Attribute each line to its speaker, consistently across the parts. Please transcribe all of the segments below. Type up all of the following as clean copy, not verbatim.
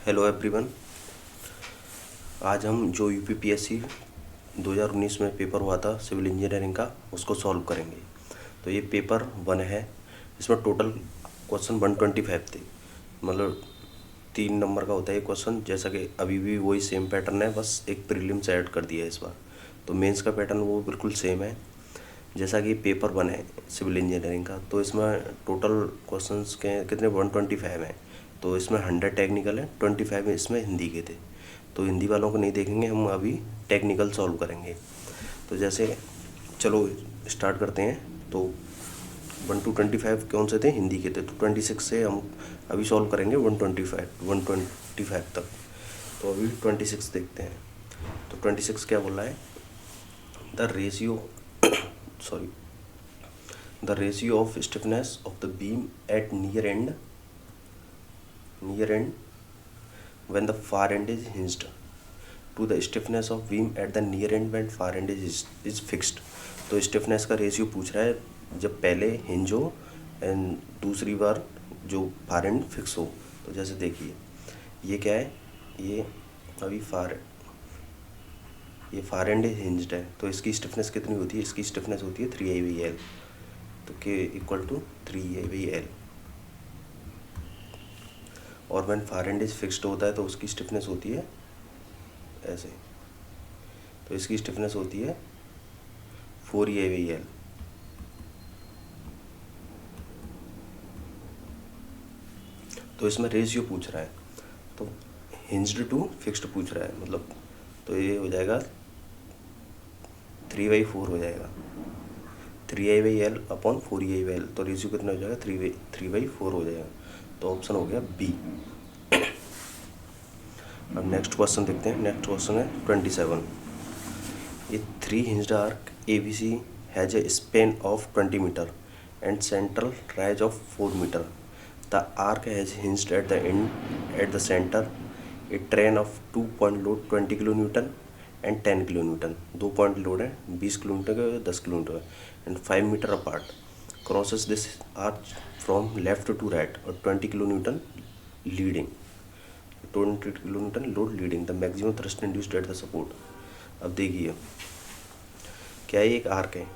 Speaker 1: Hello everyone. आज हम जो यूपीपीएससी 2019 में पेपर हुआ था सिविल इंजीनियरिंग का उसको सॉल्व करेंगे। तो ये पेपर 1 है। इसमें टोटल क्वेश्चन 125 थे। मतलब 3 नंबर का होता है ये क्वेश्चन। जैसा कि अभी भी वही सेम पैटर्न है, बस एक प्रीलिम्स ऐड कर दिया है इस बार। तो मेंस का पैटर्न वो बिल्कुल सेम है जैसा कि पेपर 1 है सिविल इंजीनियरिंग का। तो इसमें टोटल क्वेश्चंस के कितने 125 हैं। तो इसमें 100 टेक्निकल है, 25 इसमें हिंदी के थे। तो हिंदी वालों को नहीं देखेंगे, हम अभी टेक्निकल सॉल्व करेंगे। तो जैसे चलो स्टार्ट करते हैं। तो 1 to 25 कौन से थे? हिंदी के थे। तो 26 से हम अभी सॉल्व करेंगे 125 तक। तो अभी 26 देखते हैं। तो 26 क्या बोल रहा है? The ratio the ratio of stiffness of the beam at near end when the far end is hinged to the stiffness of beam at the near end when far end is fixed। तो stiffness का ratio पूछ रहा है जब पहले hinge हो and दूसरी बार जो फार एंड फिक्स हो। तो जैसे देखिए ये क्या है, ये अभी ये फार एंड हिंज्ड है। तो इसकी स्टिफनेस कितनी होती है? इसकी स्टिफनेस होती है 3I/L। तो K = 3I/L। और when far and is fixed होता है तो उसकी स्टिफनेस होती है ऐसे। तो इसकी स्टिफनेस होती है 4E/L। तो इसमें रेशियो पूछ रहा है, तो हिंज्ड टू फिक्स्ड पूछ रहा है, मतलब तो ये हो जाएगा 3/4 हो जाएगा। 3I/L upon 4E/L। तो रेशियो कितना हो जाएगा? 3/4 हो जाएगा। तो ऑप्शन हो गया बी। अब नेक्स्ट क्वेश्चन देखते हैं। नेक्स्ट क्वेश्चन है 27। ये 3 hinged arc ABC has a span of 20 meter and central rise of 4 meter. The arc has hinged at the end at the center. A train of 2 point load 20 kN and 10 kN। 2 point load है 20 kN का 10 kN and 5 meter apart crosses this arc from left to right और 20 kN leading। 20 kN load leading the maximum thrust induced at the support। अब देखिए क्या ये एक arc है,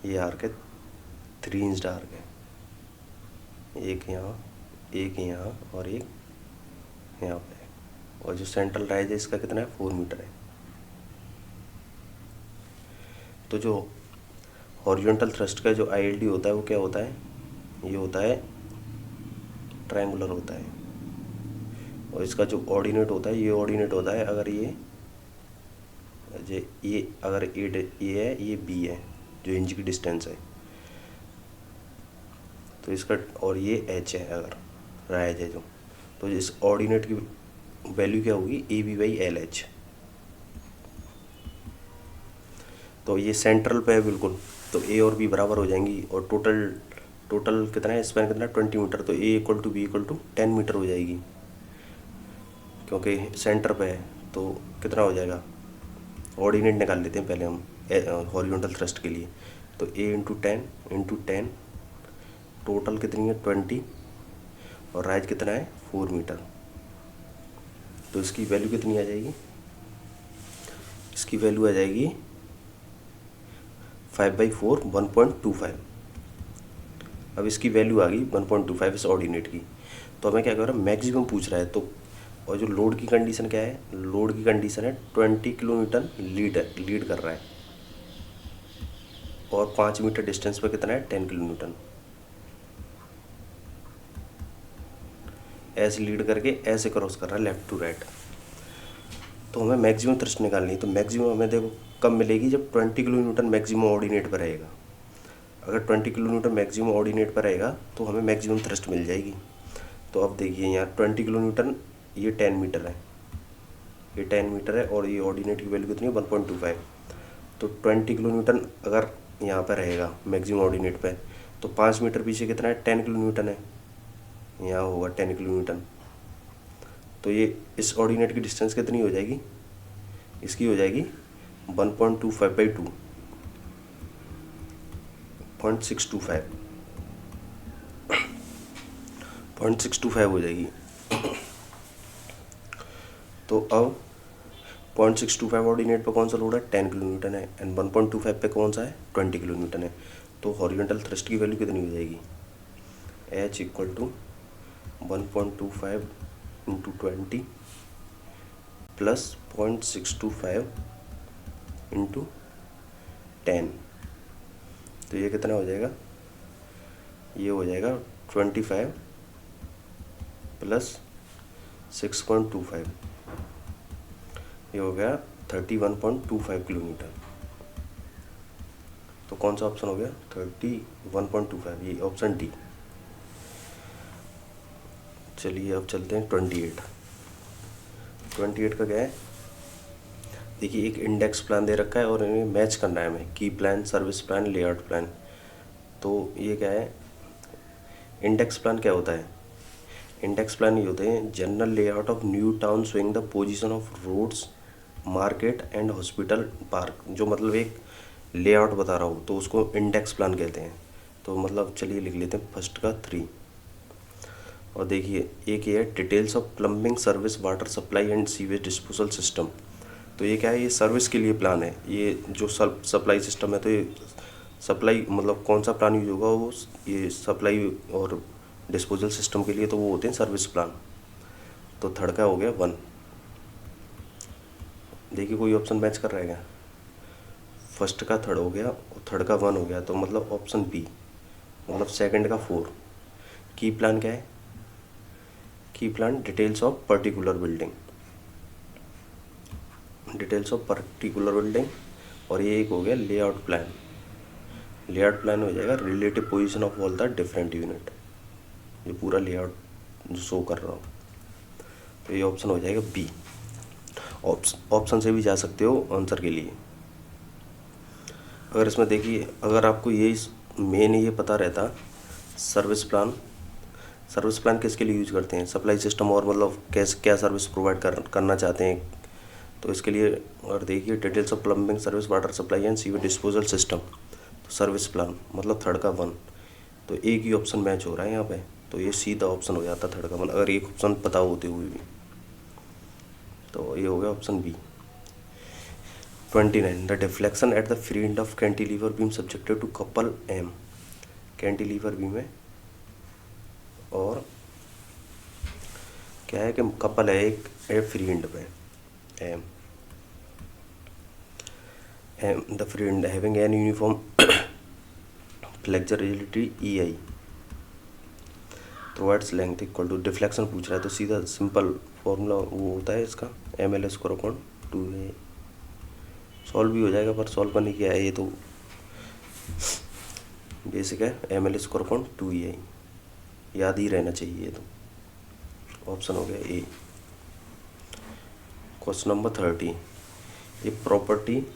Speaker 1: ये आर्क है 3 hinged आर्क है। एक यहाँ और एक यहाँ पे। और जो सेंट्रल राइज है इसका कितना है? 4 मीटर है। तो जो हॉरिजॉन्टल थ्रस्ट का जो ILD होता है वो क्या होता है? ये होता है ट्रायंगुलर होता है। और इसका जो ऑर्डिनेट होता है ये ऑर्डिनेट होता है अगर ये अगर ये है, ये B है जो इंच की डिस्टेंस है। तो इसका और ये H है अगर राइज है जो। तो इस ऑर्डिनेट की वैल्यू क्या होगी? AB/LH। तो ये सेंट्रल पे है बिल्कुल। तो A और B बराबर हो जाएंगी। और टोटल कितना है? स्पैन कितना है? 20 मीटर। तो A = B = 10 मीटर हो जाएगी क्योंकि सेंटर पे है। तो कितना हो जाएगा? ऑर्डिनेट निकाल लेते हैं पहले हम हॉरिजॉन्टल थ्रस्ट के लिए। तो A × 10 टोटल कितनी है? 20 और राइज कितना है? 4 मीटर। तो इसकी वैल्यू कितनी आ जाएगी? इसकी वैल्यू आ जाएगी 5/4 1.25। अब इसकी वैल्यू आ गई 1.25 इस ऑर्डिनेट की। तो हमें क्या कर रहा है? मैक्सिमम पूछ रहा है। तो और जो लोड की कंडीशन क्या है? लोड की कंडीशन है 20 kN लीड कर रहा है और 5 मीटर डिस्टेंस पे कितना है? 10 kN। ऐसे लीड करके ऐसे क्रॉस कर रहा है लेफ्ट टू राइट। तो हमें मैक्सिमम थ्रस्ट निकालनी है। तो मैक्सिमम हमें देखो कब मिलेगी? जब 20 kN मैक्सिमम ऑर्डिनेट पर रहेगा। अगर 20 kN मैक्सिमम ऑर्डिनेट पर रहेगा तो हमें मैक्सिमम थ्रस्ट मिल जाएगी। तो अब देखिए यहाँ 20 kN, ये 10 मीटर है, ये 10 मीटर है और ये ऑर्डिनेट की वैल्यू कितनी है? 1.25। तो 20 kN अगर यहाँ पर रहेगा मैक्सिमम ऑर्डिनेट पे तो 5 मीटर पीछे कितना है? 10 kN है। यहाँ होगा 10 kN। तो ये इस ऑर्डिनेट की डिस्टेंस कितनी हो जाएगी? इसकी हो जाएगी 1.25/2 0.625 हो जाएगी। तो अब 0.625 ऑर्डिनेट पे कौन सा लोड है, 10 किलो न्यूटन है, एंड 1.25 पे कौन सा है, 20 किलो न्यूटन है। तो हॉरिजॉन्टल थ्रस्ट की वैल्यू कितनी हो जाएगी, H equal to 1.25 into 20 plus 0.625 into 10। तो ये कितना हो जाएगा, ये हो जाएगा 25 प्लस 6.25, ये हो गया 31.25 किलो न्यूटन। तो कौन सा ऑप्शन हो गया, 31.25, ये ऑप्शन डी। चलिए अब चलते हैं 28 का क्या है, देखिए एक इंडेक्स प्लान दे रखा है और इन्हें मैच करना है हमें, की plan, service plan, layout plan. तो ये क्या है, इंडेक्स प्लान क्या होता है, इंडेक्स प्लान ये होते हैं general layout of new town showing the position of roads, market and hospital park. जो मतलब एक लेआउट बता रहा हूँ तो उसको इंडेक्स प्लान कहते हैं। तो मतलब चलिए लिख लेते हैं फर्स्ट का 3। और देखिए एक ये है details of plumbing service, water supply and sewage disposal system. तो ये क्या है, ये सर्विस के लिए प्लान है, ये जो सप्लाई सिस्टम है। तो ये सप्लाई मतलब कौन सा प्लान यूज होगा, वो ये सप्लाई और डिस्पोजल सिस्टम के लिए, तो वो होते हैं सर्विस प्लान। तो थर्ड का हो गया 1। देखिए कोई ऑप्शन मैच कर रहा है क्या, फर्स्ट का थर्ड हो गया और थर्ड का 1 हो गया, तो मतलब ऑप्शन बी, मतलब सेकंड का 4। की प्लान क्या है, की plan details of particular building, details of particular building. और ये एक हो गया लेआउट प्लान, लेआउट प्लान हो जाएगा relative position of all the different unit, जो पूरा लेआउट जो शो कर रहा हूँ। तो ये ऑप्शन हो जाएगा बी। ऑप्शन से भी जा सकते हो आंसर के लिए। अगर इसमें देखिए, अगर आपको ये मेन ये पता रहता, सर्विस प्लान किसके लिए यूज करते हैं, सप्लाई सिस्टम और मतलब कैसे क्या सर्विस प्रोवाइड करना चाहते हैं। तो इसके लिए अगर देखिए details of plumbing service, water supply and sewage disposal system, तो सर्विस प्लान मतलब थर्ड का 1। तो एक ही ऑप्शन मैच हो रहा है यहाँ पे, तो ये सीधा ऑप्शन हो जाता थर्ड का 1, अगर एक ऑप्शन पता होते हुए भी। तो ये हो गया option B. 29 the deflection at the free end of cantilever beam subjected to couple M. Cantilever beam है और क्या है कि कपल है एक फ्री एंड पे M, the free end having an uniform flexure rigidity EI provides length equal to, deflection पूछ रहा है तो सीधा सिंपल फॉर्मूला वो होता है इसका ML square upon 2A। Solve भी हो जाएगा पर सॉल्व करने की है, ये तो बेसिक है, ML स्क्वायर अपॉन 2EI याद ही रहना चाहिए। तो ऑप्शन हो गया A. Question number 30, a property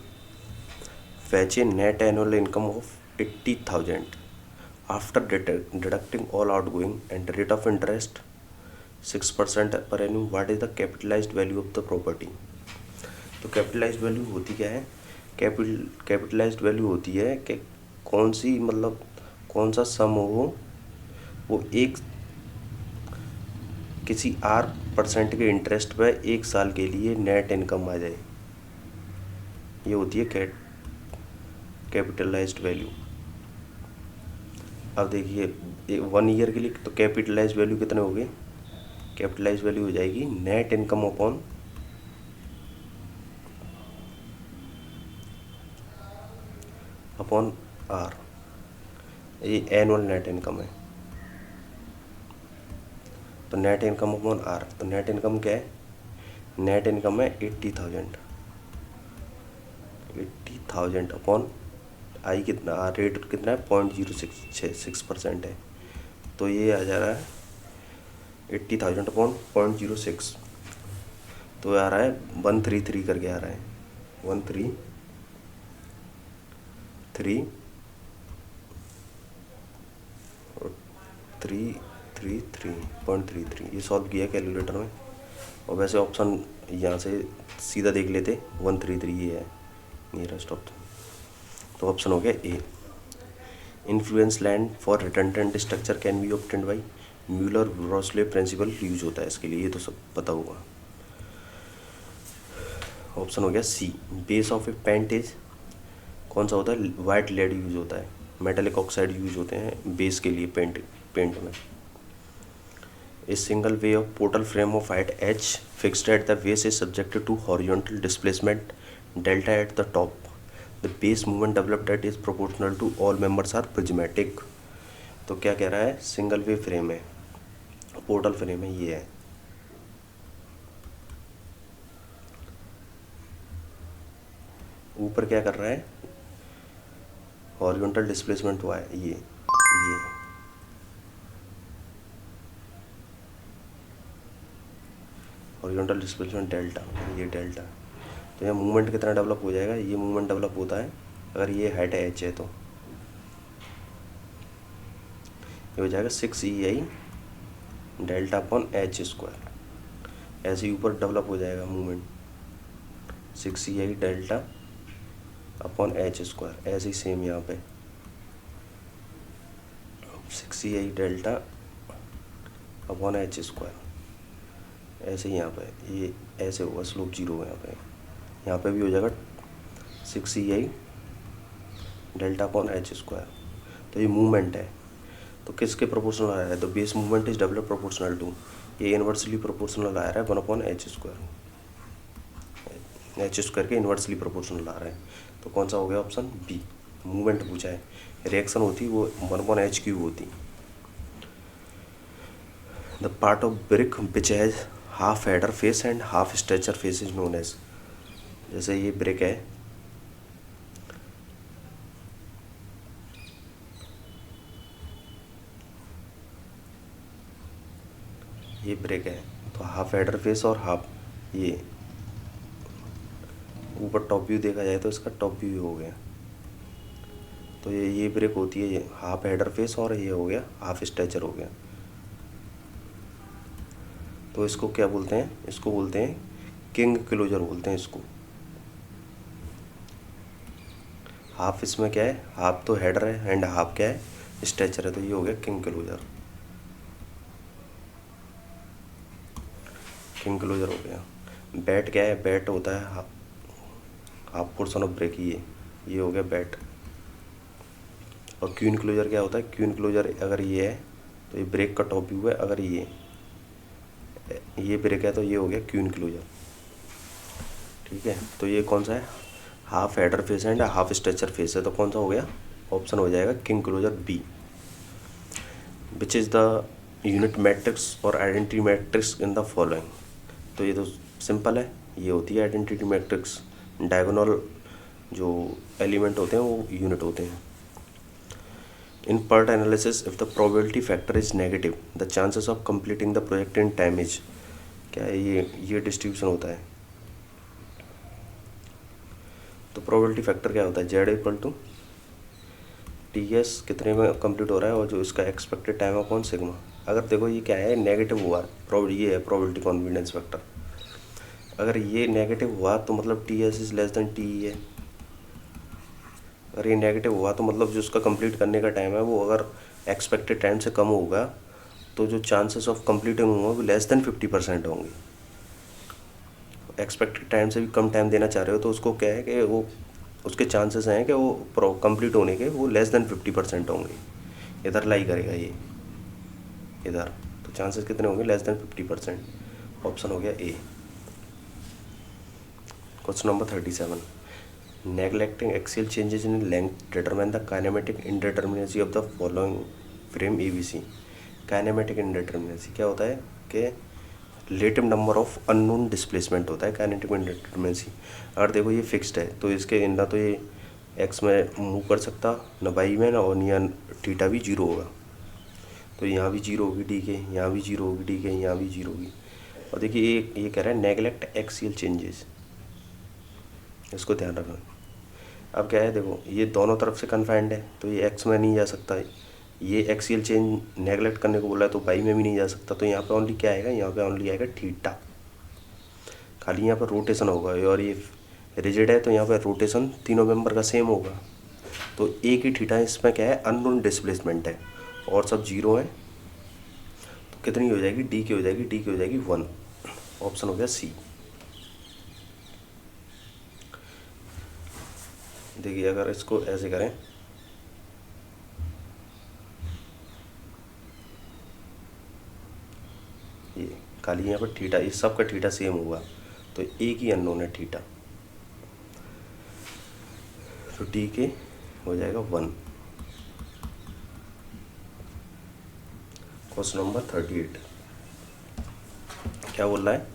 Speaker 1: fetch a net annual income of 80,000 after deducting all outgoing and rate of interest 6% per annum. What is the capitalized value of the property? तो capitalised value होती क्या है, capitalised value होती है कि कौन सी मतलब कौन सा सम हो वो एक किसी R% के इंटरेस्ट पर 1 साल के लिए नेट इनकम आ जाए, ये होती है कैपिटलाइज्ड वैल्यू। अब देखिए 1 ईयर के लिए तो कैपिटलाइज्ड वैल्यू कितने हो गए, कैपिटलाइज्ड वैल्यू हो जाएगी नेट इनकम अपॉन R, ये एनुअल नेट इनकम है। तो नेट इनकम अपॉन R, तो नेट इनकम क्या है, नेट इनकम है 80,000 अपॉन आई कितना, रेट कितना है 0.06% है। तो ये आ जा रहा है 80,000 अपॉन 0.06, तो आ रहा है 133 करके आ रहा है 333.33। ये सॉल्व किया कैलकुलेटर में, और वैसे ऑप्शन यहाँ से सीधा देख लेते 133 ये है नियरेस्ट ऑप्शन। तो ऑप्शन हो गया A. Influence line for redundant structure can be obtained by Muller Breslau principle use होता है इसके लिए, ये तो सब पता होगा। ऑप्शन हो गया C, base of a paint is, कौन सा होता है, वाइट लेड यूज होता है, मेटेलिक ऑक्साइड यूज होते हैं बेस के लिए पेंट में। A single way of portal frame of height H fixed at the base is subjected to horizontal displacement delta at the top, the base movement developed at is proportional to all members are prismatic. तो क्या कह रहा है, single way frame है, portal frame है, ये है, ऊपर क्या कर रहा है, हॉरिजॉन्टल डिस्प्लेसमेंट हुआ है, ये हॉरिजॉन्टल डिस्प्लेसमेंट डेल्टा, ये डेल्टा। तो यहाँ मूवमेंट कितना डेवलप हो जाएगा, ये मूवमेंट डेवलप होता है अगर ये हाइट एच है तो ये हो जाएगा 6EI delta upon H square. ऐसे ही ऊपर डेवलप हो जाएगा movement 6EI delta upon H square, ऐसे ही सेम यहाँ पे 6EI delta upon H square, ऐसे ही यहाँ पे ये ऐसे होगा, स्लोप जीरो है यहाँ पे भी हो जाएगा 6EI delta upon H square. तो ये मूवमेंट है, तो किसके प्रोपोर्शनल आ रहा है, तो base movement is develop proportional to, ये इन्वर्सली प्रोपोर्शनल आ रहा है 1 upon H square, H square के इन्वर्सली प्रोपोर्शनल आ रहा है। तो कौन सा हो गया, ऑप्शन बी, मूवमेंट पूछा है, रिएक्शन होती वो 1 अपॉन एच क्यूब होती। The part of brick which has half header face and half stretcher face is known as, जैसे ये ब्रिक है, ये ब्रिक है, तो हाफ हेडर फेस और हाफ, ये ऊपर टॉप व्यू देखा जाए तो इसका टॉप व्यू हो गया, तो ये ब्रिक होती है, ये हाफ हेडर फेस और ये हो गया हाफ स्ट्रेचर हो गया। तो इसको क्या बोलते हैं, इसको बोलते हैं किंग क्लोजर बोलते हैं इसको। हाफ इसमें क्या है, हाफ तो हेडर है एंड हाफ क्या है, स्ट्रेचर है, तो ये हो गया किंग क्लोजर, किंग क्लोजर हो गया। बैट क्या है, बैट होता है हाफ पोर्शन ऑफ ब्रेक, ये हो गया बैट। और क्वीन क्लोजर क्या होता है, क्वीन क्लोजर अगर ये है तो ये ब्रेक का टॉप व्यू है, अगर ये ब्रेक है तो ये हो गया क्वीन क्लोजर, ठीक है। तो ये कौन सा है, half header face and half stretcher face है, तो कौन सा हो गया, ऑप्शन हो जाएगा king closer B. Which is the unit matrix और identity matrix in the following, तो ये तो सिंपल है, ये होती है आइडेंटिटी मैट्रिक्स, डायगोनल जो एलिमेंट होते हैं वो यूनिट होते हैं। In PERT analysis if the probability factor is negative the chances of completing the project in time is, क्या है, ये डिस्ट्रीब्यूशन होता है। तो प्रोबेबिलिटी फैक्टर क्या होता है, जेड इक्वल टू TS कितने में कंप्लीट हो रहा है और जो इसका एक्सपेक्टेड टाइम अपॉन सिग्मा। अगर देखो ये क्या है, नेगेटिव हुआ, ये है प्रोबेबिलिटी कॉन्फिडेंस फैक्टर, अगर ये नेगेटिव हुआ तो मतलब TS is less then TE है, अगर ये नेगेटिव हुआ तो मतलब जो उसका कंप्लीट करने का टाइम है वो अगर एक्सपेक्टेड टाइम से कम होगा तो जो चांसेस ऑफ कंप्लीटिंग होंगे वो लेस देन 50% होंगे। एक्सपेक्टेड टाइम से भी कम टाइम देना चाह रहे हो तो उसको क्या है कि वो उसके चांसेस हैं कि वो कंप्लीट होने के वो लेस देन 50% होंगे, इधर लाई करेगा ये इधर, तो चांसेस कितने होंगे, लेस देन 50%। ऑप्शन हो गया A. Question number 37, neglecting axial changes in length determine the kinematic indeterminacy of the following frame ABC। Kinematic indeterminacy क्या होता है कि relative number of unknown displacement होता है काइनेटिक इंडिटर्मिनेसी। अगर देखो ये फिक्स्ड है तो इसके ना तो ये एक्स में मूव कर सकता, न वाई में, ना और न थीटा भी जीरो होगा, तो यहाँ भी जीरो होगी, ठीक है, यहाँ भी जीरो होगी, ठीक है, यहाँ भी जीरो होगी। और देखिए ये कह रहा है नेगलेक्ट एक्सियल चेंजेस, इसको ध्यान रखना। अब क्या है, देखो ये दोनों तरफ से कन्फाइंड है तो ये एक्स में नहीं जा सकता है, ये एक्सियल चेंज नेगलेक्ट करने को बोला है तो वाई में भी नहीं जा सकता, तो यहाँ पे ओनली क्या आएगा, यहाँ पे ओनली आएगा थीटा, खाली यहाँ पर रोटेशन होगा। और ये रिजिड है तो यहाँ पर रोटेशन तीनों मेंबर का सेम होगा, तो एक ही थीटा इसमें क्या है, अननोन डिस्प्लेसमेंट है और सब जीरो है, कितनी हो जाएगी, डी की हो जाएगी, डी की हो जाएगी 1। ऑप्शन हो गया सी। देखिए अगर इसको ऐसे करें, ये खाली यहाँ पर थीटा, इस सब का थीटा सेम हुआ, तो एक ही अननोन है थीटा, तो डी के हो जाएगा 1। क्वेश्चन नंबर 38 क्या बोल रहा है,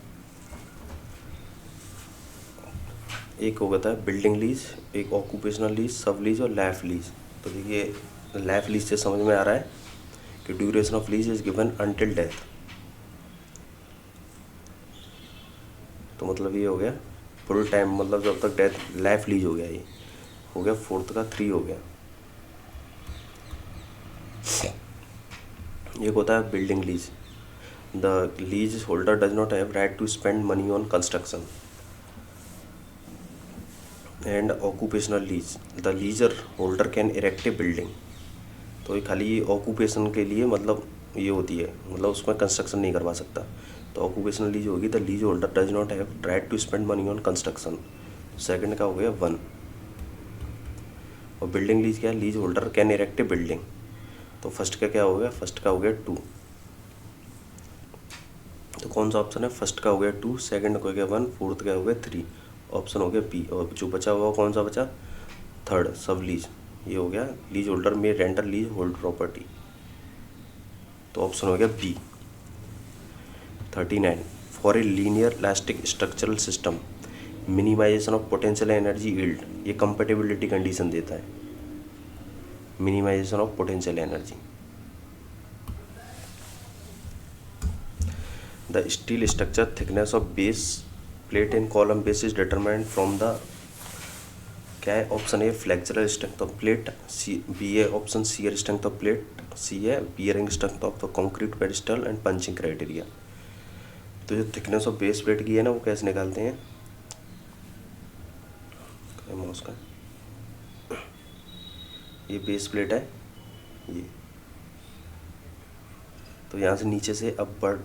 Speaker 1: एक हो गया था बिल्डिंग लीज, एक ऑक्यूपेशनल लीज, सब लीज और लाइफ लीज। तो देखिए लाइफ लीज से समझ में आ रहा है कि duration of lease is given until death, तो मतलब ये हो गया फुल टाइम, मतलब जब तक डेथ, लाइफ लीज हो गया, ये हो गया फोर्थ का 3 हो गया। एक होता है building lease, the lease holder does not have right to spend money on construction. And occupational lease, the leaser holder can erect a building. तो ये खाली ऑक्यूपेशन के लिए मतलब ये होती है, मतलब उसमें कंस्ट्रक्शन नहीं करवा सकता। तो ऑक्यूपेशनल लीज होगी, the lease holder does not have right to spend money on construction. Second का हो गया 1। और बिल्डिंग लीज क्या है, lease holder can erect a building, तो फर्स्ट का क्या हो गया, फर्स्ट का हो गया 2। तो कौन सा ऑप्शन है, फर्स्ट का हो गया 2, सेकंड का हो गया 1, फोर्थ का हो गया 3, ऑप्शन हो गया बी। और जो बचा हुआ कौन सा बचा, थर्ड सब लीज, ये हो गया लीज होल्डर में रेंटर लीज होल्ड प्रॉपर्टी, तो ऑप्शन हो गया B. 39 for a linear elastic structural system minimization of potential energy yield, ये कंपेटिबिलिटी कंडीशन देता है, minimization of potential energy. The steel structure thickness of base plate in column base is determined from the, क्या है option A flexural strength of plate, C B है option shear strength of plate, C है bearing strength of the concrete pedestal and punching criteria. तो जो thickness of base plate की है ना, वो कैसे निकालते हैं, माउस का, ये बेस प्लेट है ये, तो यहाँ से नीचे से अपवर्ड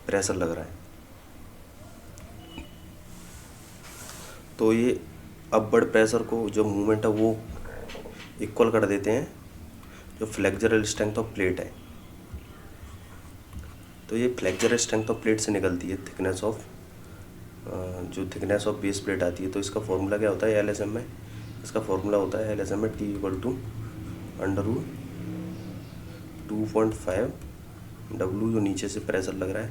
Speaker 1: प्रेशर लग रहा है, तो ये अपवर्ड प्रेशर को जो मूवमेंट है वो इक्वल कर देते हैं जो फ्लेक्चरल स्ट्रेंथ ऑफ प्लेट है। तो ये फ्लेक्चरल स्ट्रेंथ ऑफ प्लेट से निकलती है थिकनेस ऑफ, जो थिकनेस ऑफ बेस प्लेट आती है। तो इसका फॉर्मूला क्या होता है LSM में, इसका फॉर्मूला होता है LSM में T = √2.5 W, जो नीचे से प्रेशर लग रहा है,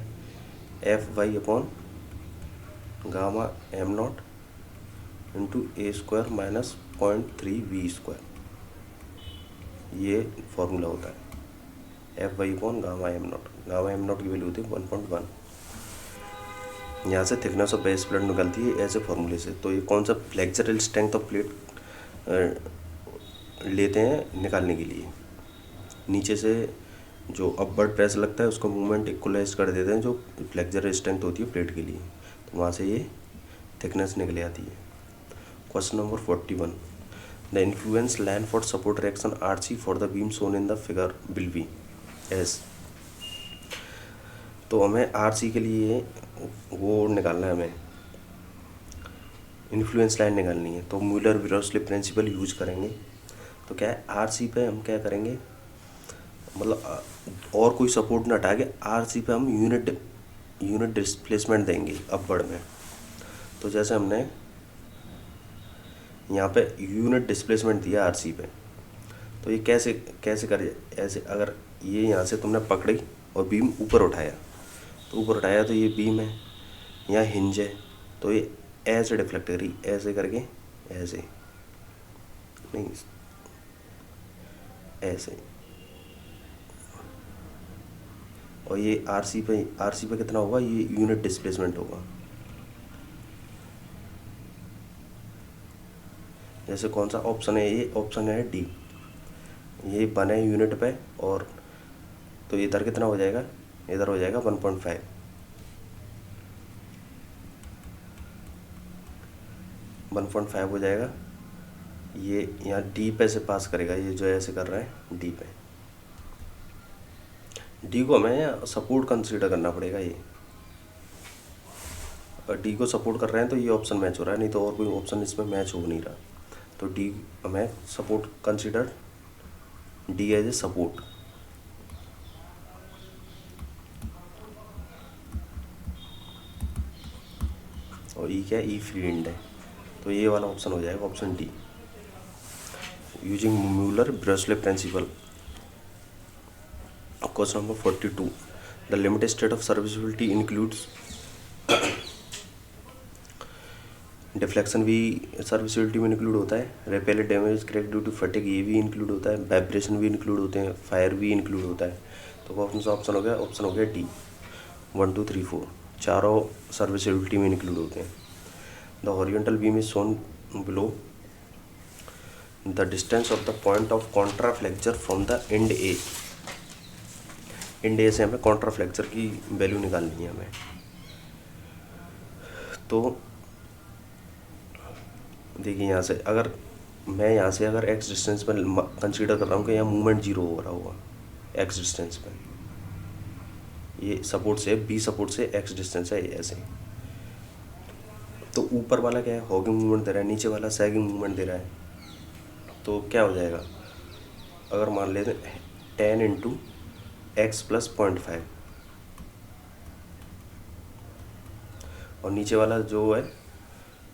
Speaker 1: FY/γ m0 into A² - 0.3 V², ये फॉर्मूला होता है FY/γ m0। गामा m0 की वैल्यू होती है 1.1। यहाँ से थिकनेस ऑफ बेस प्लेट निकलती है ऐसे फॉर्मूले से। तो ये कौन सा फ्लेक्चरल स्ट्रेंथ ऑफ प्लेट लेते हैं निकालने के लिए, नीचे से जो अपवर्ड प्रेशर लगता है उसको मूवमेंट इक्वलाइज कर देते हैं जो फ्लेक्चरल स्ट्रेंथ होती है प्लेट के लिए, तो वहाँ से ये थिकनेस निकल आती है। Question number 41 the influence line for support reaction RC for the beam shown in the figure will be S. तो हमें RC के लिए वो निकालना है, हमें इन्फ्लुएंस लाइन निकालनी है, तो म्यूलर विरोस्लिप प्रिंसिपल यूज करेंगे। तो क्या है RC पे हम क्या करेंगे, मतलब और कोई सपोर्ट न हटा के RC पे हम यूनिट डिस्प्लेसमेंट देंगे अपवर्ड में। तो जैसे हमने यहाँ पे यूनिट डिस्प्लेसमेंट दिया RC पे, तो ये कैसे करें, ऐसे अगर ये यहाँ से तुमने पकड़ी और बीम ऊपर उठाया, तो ऊपर उठाया तो ये बीम है, यहाँ हिंज है, तो ये ऐसे डिफ्लेक्ट करी, ऐसे करके ऐसे नहीं, ऐसे, और ये RC पे कितना होगा, ये यूनिट डिस्प्लेसमेंट होगा। जैसे कौन सा ऑप्शन है, ये ऑप्शन है डी, ये बने यूनिट पे, और तो इधर कितना हो जाएगा, इधर हो जाएगा 1.5, हो जाएगा, ये यहाँ डी पे से पास करेगा, ये जो ऐसे कर रहा है डी पे, डी को हमें सपोर्ट कंसीडर करना पड़ेगा। ये डी को सपोर्ट कर रहे हैं तो ये ऑप्शन मैच हो रहा है, नहीं तो और कोई ऑप्शन इसमें मैच हो नहीं रहा। तो डी हमें support consider D as a support. और ई क्या है, ई फ्री एंड है, तो ये वाला ऑप्शन हो जाएगा option D. Using Muller Breslau principle. Question number 42, the limited state of serviceability includes deflection भी सर्विसिबिलिटी में इंक्लूड होता है, repellent damage crack due to fatigue ये भी इंक्लूड होता है, वाइब्रेशन भी इंक्लूड होते हैं, फायर भी इंक्लूड होता है। तो कौन सा ऑप्शन हो गया डी। 1 2 3 4 चारों सर्विसिबिलिटी में इंक्लूड होते हैं। The horizontal beam is shown below the distance of the point of contra flexure from the end A. End A से हमें कॉन्ट्रा फ्लेक्चर की वैल्यू निकालनी है हमें। तो देखिए यहाँ से अगर मैं यहाँ से अगर एक्स डिस्टेंस पर कंसीडर कर रहा हूँ कि यहाँ मूवमेंट जीरो हो रहा होगा एक्स डिस्टेंस पर, ये सपोर्ट से बी सपोर्ट से एक्स डिस्टेंस है ऐसे। तो ऊपर वाला क्या है, हॉगिंग मूवमेंट दे रहा है, नीचे वाला सैगिंग मूवमेंट दे रहा है। तो क्या हो जाएगा, अगर मान लेते हैं 10 इंटू एक्स प्लस 0.5 और नीचे वाला जो है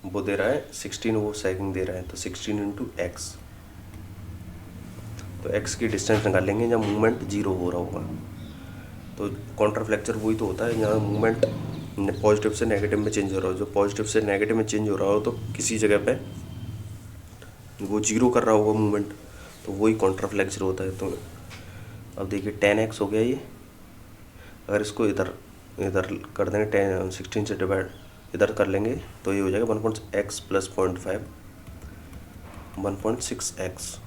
Speaker 1: वो दे रहा है 16, वो सैगिंग दे रहा है, तो 16 इंटू एक्स। तो एक्स की डिस्टेंस निकालेंगे जब मूवमेंट जीरो हो रहा होगा। तो कॉन्ट्रा फ्लेक्चर वही तो होता है जहाँ मूवमेंट पॉजिटिव से नेगेटिव में चेंज हो रहा हो। जो पॉजिटिव से नेगेटिव में चेंज हो रहा हो तो किसी जगह पे वो जीरो कर रहा होगा मूवमेंट, तो वही कॉन्ट्रा फ्लेक्चर होता है। तो अब देखिए 10x हो गया ये, अगर इसको इधर कर देंगे 16 से डिवाइड इधर कर लेंगे तो ये हो जाएगा 1.x प्लस 0.5 1.6x।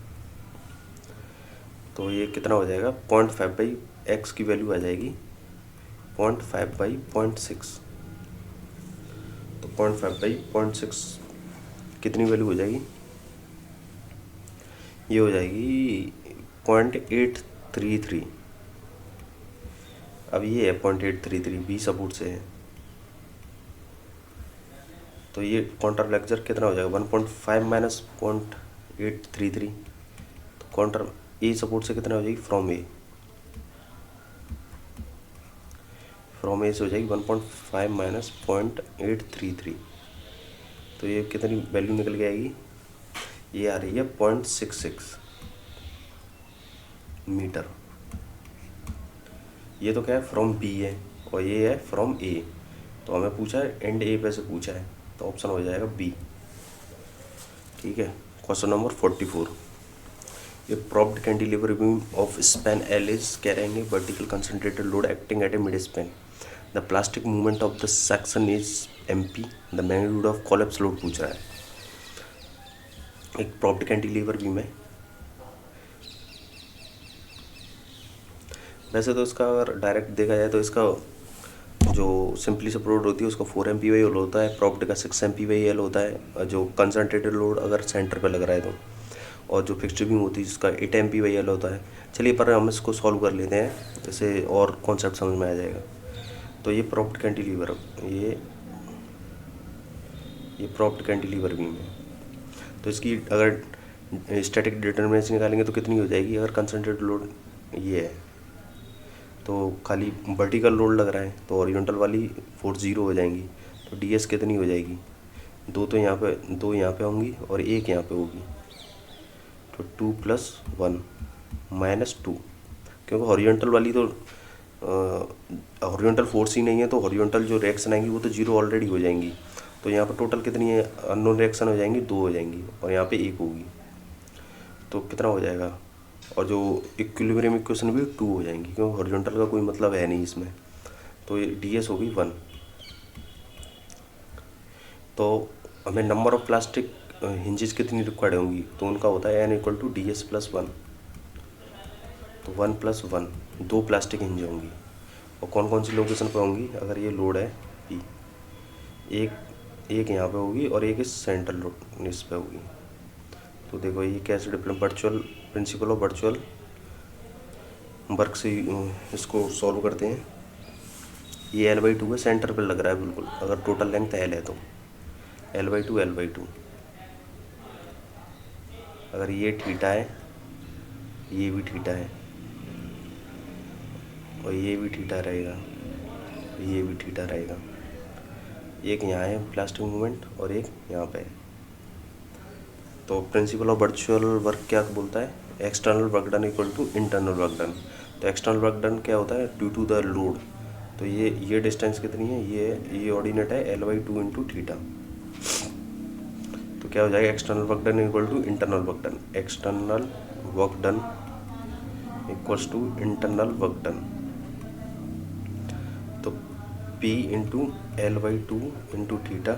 Speaker 1: तो ये कितना हो जाएगा 0.5 बाई एक्स की वैल्यू आ जाएगी 0.5 बाई 0.6। तो 0.5 बाई 0.6 कितनी वैल्यू हो जाएगी, ये हो जाएगी 0.833। अब ये है 0.833 बी सपोर्ट से है, तो ये कॉन्ट्रा फ्लेक्चर कितना हो जाएगा 1.5 माइनस 0.833। तो कॉन्ट्रा ए सपोर्ट से कितना हो जाएगी फ्रॉम ए से हो जाएगी 1.5 माइनस 0.833। तो ये कितनी वैल्यू निकल के आएगी, ये आ रही है 0.66 मीटर। ये तो क्या है फ्रॉम बी है और ये है फ्रॉम ए, तो हमें पूछा है एंड ए पे से पूछा है, तो ऑप्शन हो जाएगा बी। ठीक है। क्वेश्चन नंबर 44, ये propped cantilever beam of span L is carrying a vertical concentrated load acting at A mid span. The plastic movement of the section is MP, the magnitude of collapse load पूछ रहा है। एक propped cantilever beam है, वैसे तो इसका अगर direct देखा जाए तो इसका जो सिंपली सपोर्ट होती है उसका 4 MPa होता है, प्रॉप्ड का 6 MPa होता है जो कंसनट्रेटेड लोड अगर सेंटर पे लग रहा है तो, और जो फिक्स्ड बीम होती है जिसका 8 MPa होता है। चलिए पर हम इसको सॉल्व कर लेते हैं, जैसे और कॉन्सेप्ट समझ में आ जाएगा। तो ये प्रॉप्ड कैंटिलीवर, ये प्रॉप्ड कैंटिलीवर बीम है। तो इसकी अगर स्टैटिक डिटर्मिनेंट निकालेंगे तो कितनी हो जाएगी, अगर कंसनट्रेटेड लोड ये है तो खाली वर्टिकल लोड लग रहा है तो हॉरिजॉन्टल वाली फोर्स 0 हो जाएंगी। तो DS कितनी हो जाएगी, दो यहाँ पे होंगी और एक यहाँ पे होगी, तो 2 + 1 -2, क्योंकि हॉरिजॉन्टल वाली तो हॉरिजॉन्टल फोर्स ही नहीं है, तो हॉरिजॉन्टल जो रिएक्शन आएंगी वो तो 0 ऑलरेडी हो जाएंगी। तो यहाँ पर टोटल कितनी है अननोन रिएक्शन हो जाएंगी, 2 हो जाएंगी और यहाँ पे 1 होगी, तो कितना हो जाएगा। और जो इक्विलिब्रियम इक्वेशन भी 2 हो जाएंगी, क्योंकि हॉरिजॉन्टल का कोई मतलब है नहीं इसमें। तो ये DS होगी 1। तो हमें नंबर ऑफ प्लास्टिक हिंजेस कितनी रिक्वायर्ड होंगी, तो उनका होता है N = DS + 1। तो 1 + 1 2 प्लास्टिक हिंज होंगी, और कौन कौन सी लोकेशन पर होंगी, अगर ये लोड है P, एक यहाँ पे होगी और एक इस सेंट्रल लोड इस पे होगी। तो देखो ये कैसे different virtual principle of virtual work से इसको सॉल्व करते हैं। ये L/2 है, सेंटर पे लग रहा है बिल्कुल, अगर टोटल लेंथ L है तो L/2 L/2। अगर ये थीटा है, ये भी थीटा है, और ये भी थीटा रहेगा, ये भी थीटा रहेगा। एक यहाँ है प्लास्टिक मूवमेंट और एक यहाँ पे है। तो प्रिंसिपल ऑफ वर्चुअल वर्क क्या बोलता है? External work done equal to internal work done. तो एक्सटर्नल वर्क डन क्या होता है? Due to the load. तो ये डिस्टेंस कितनी है? ये ऑर्डिनेट है L/2 इंटू थीटा। तो क्या हो जाएगा? External work done equal to internal work done. External work done equals to internal work done. तो P into L/2 into theta.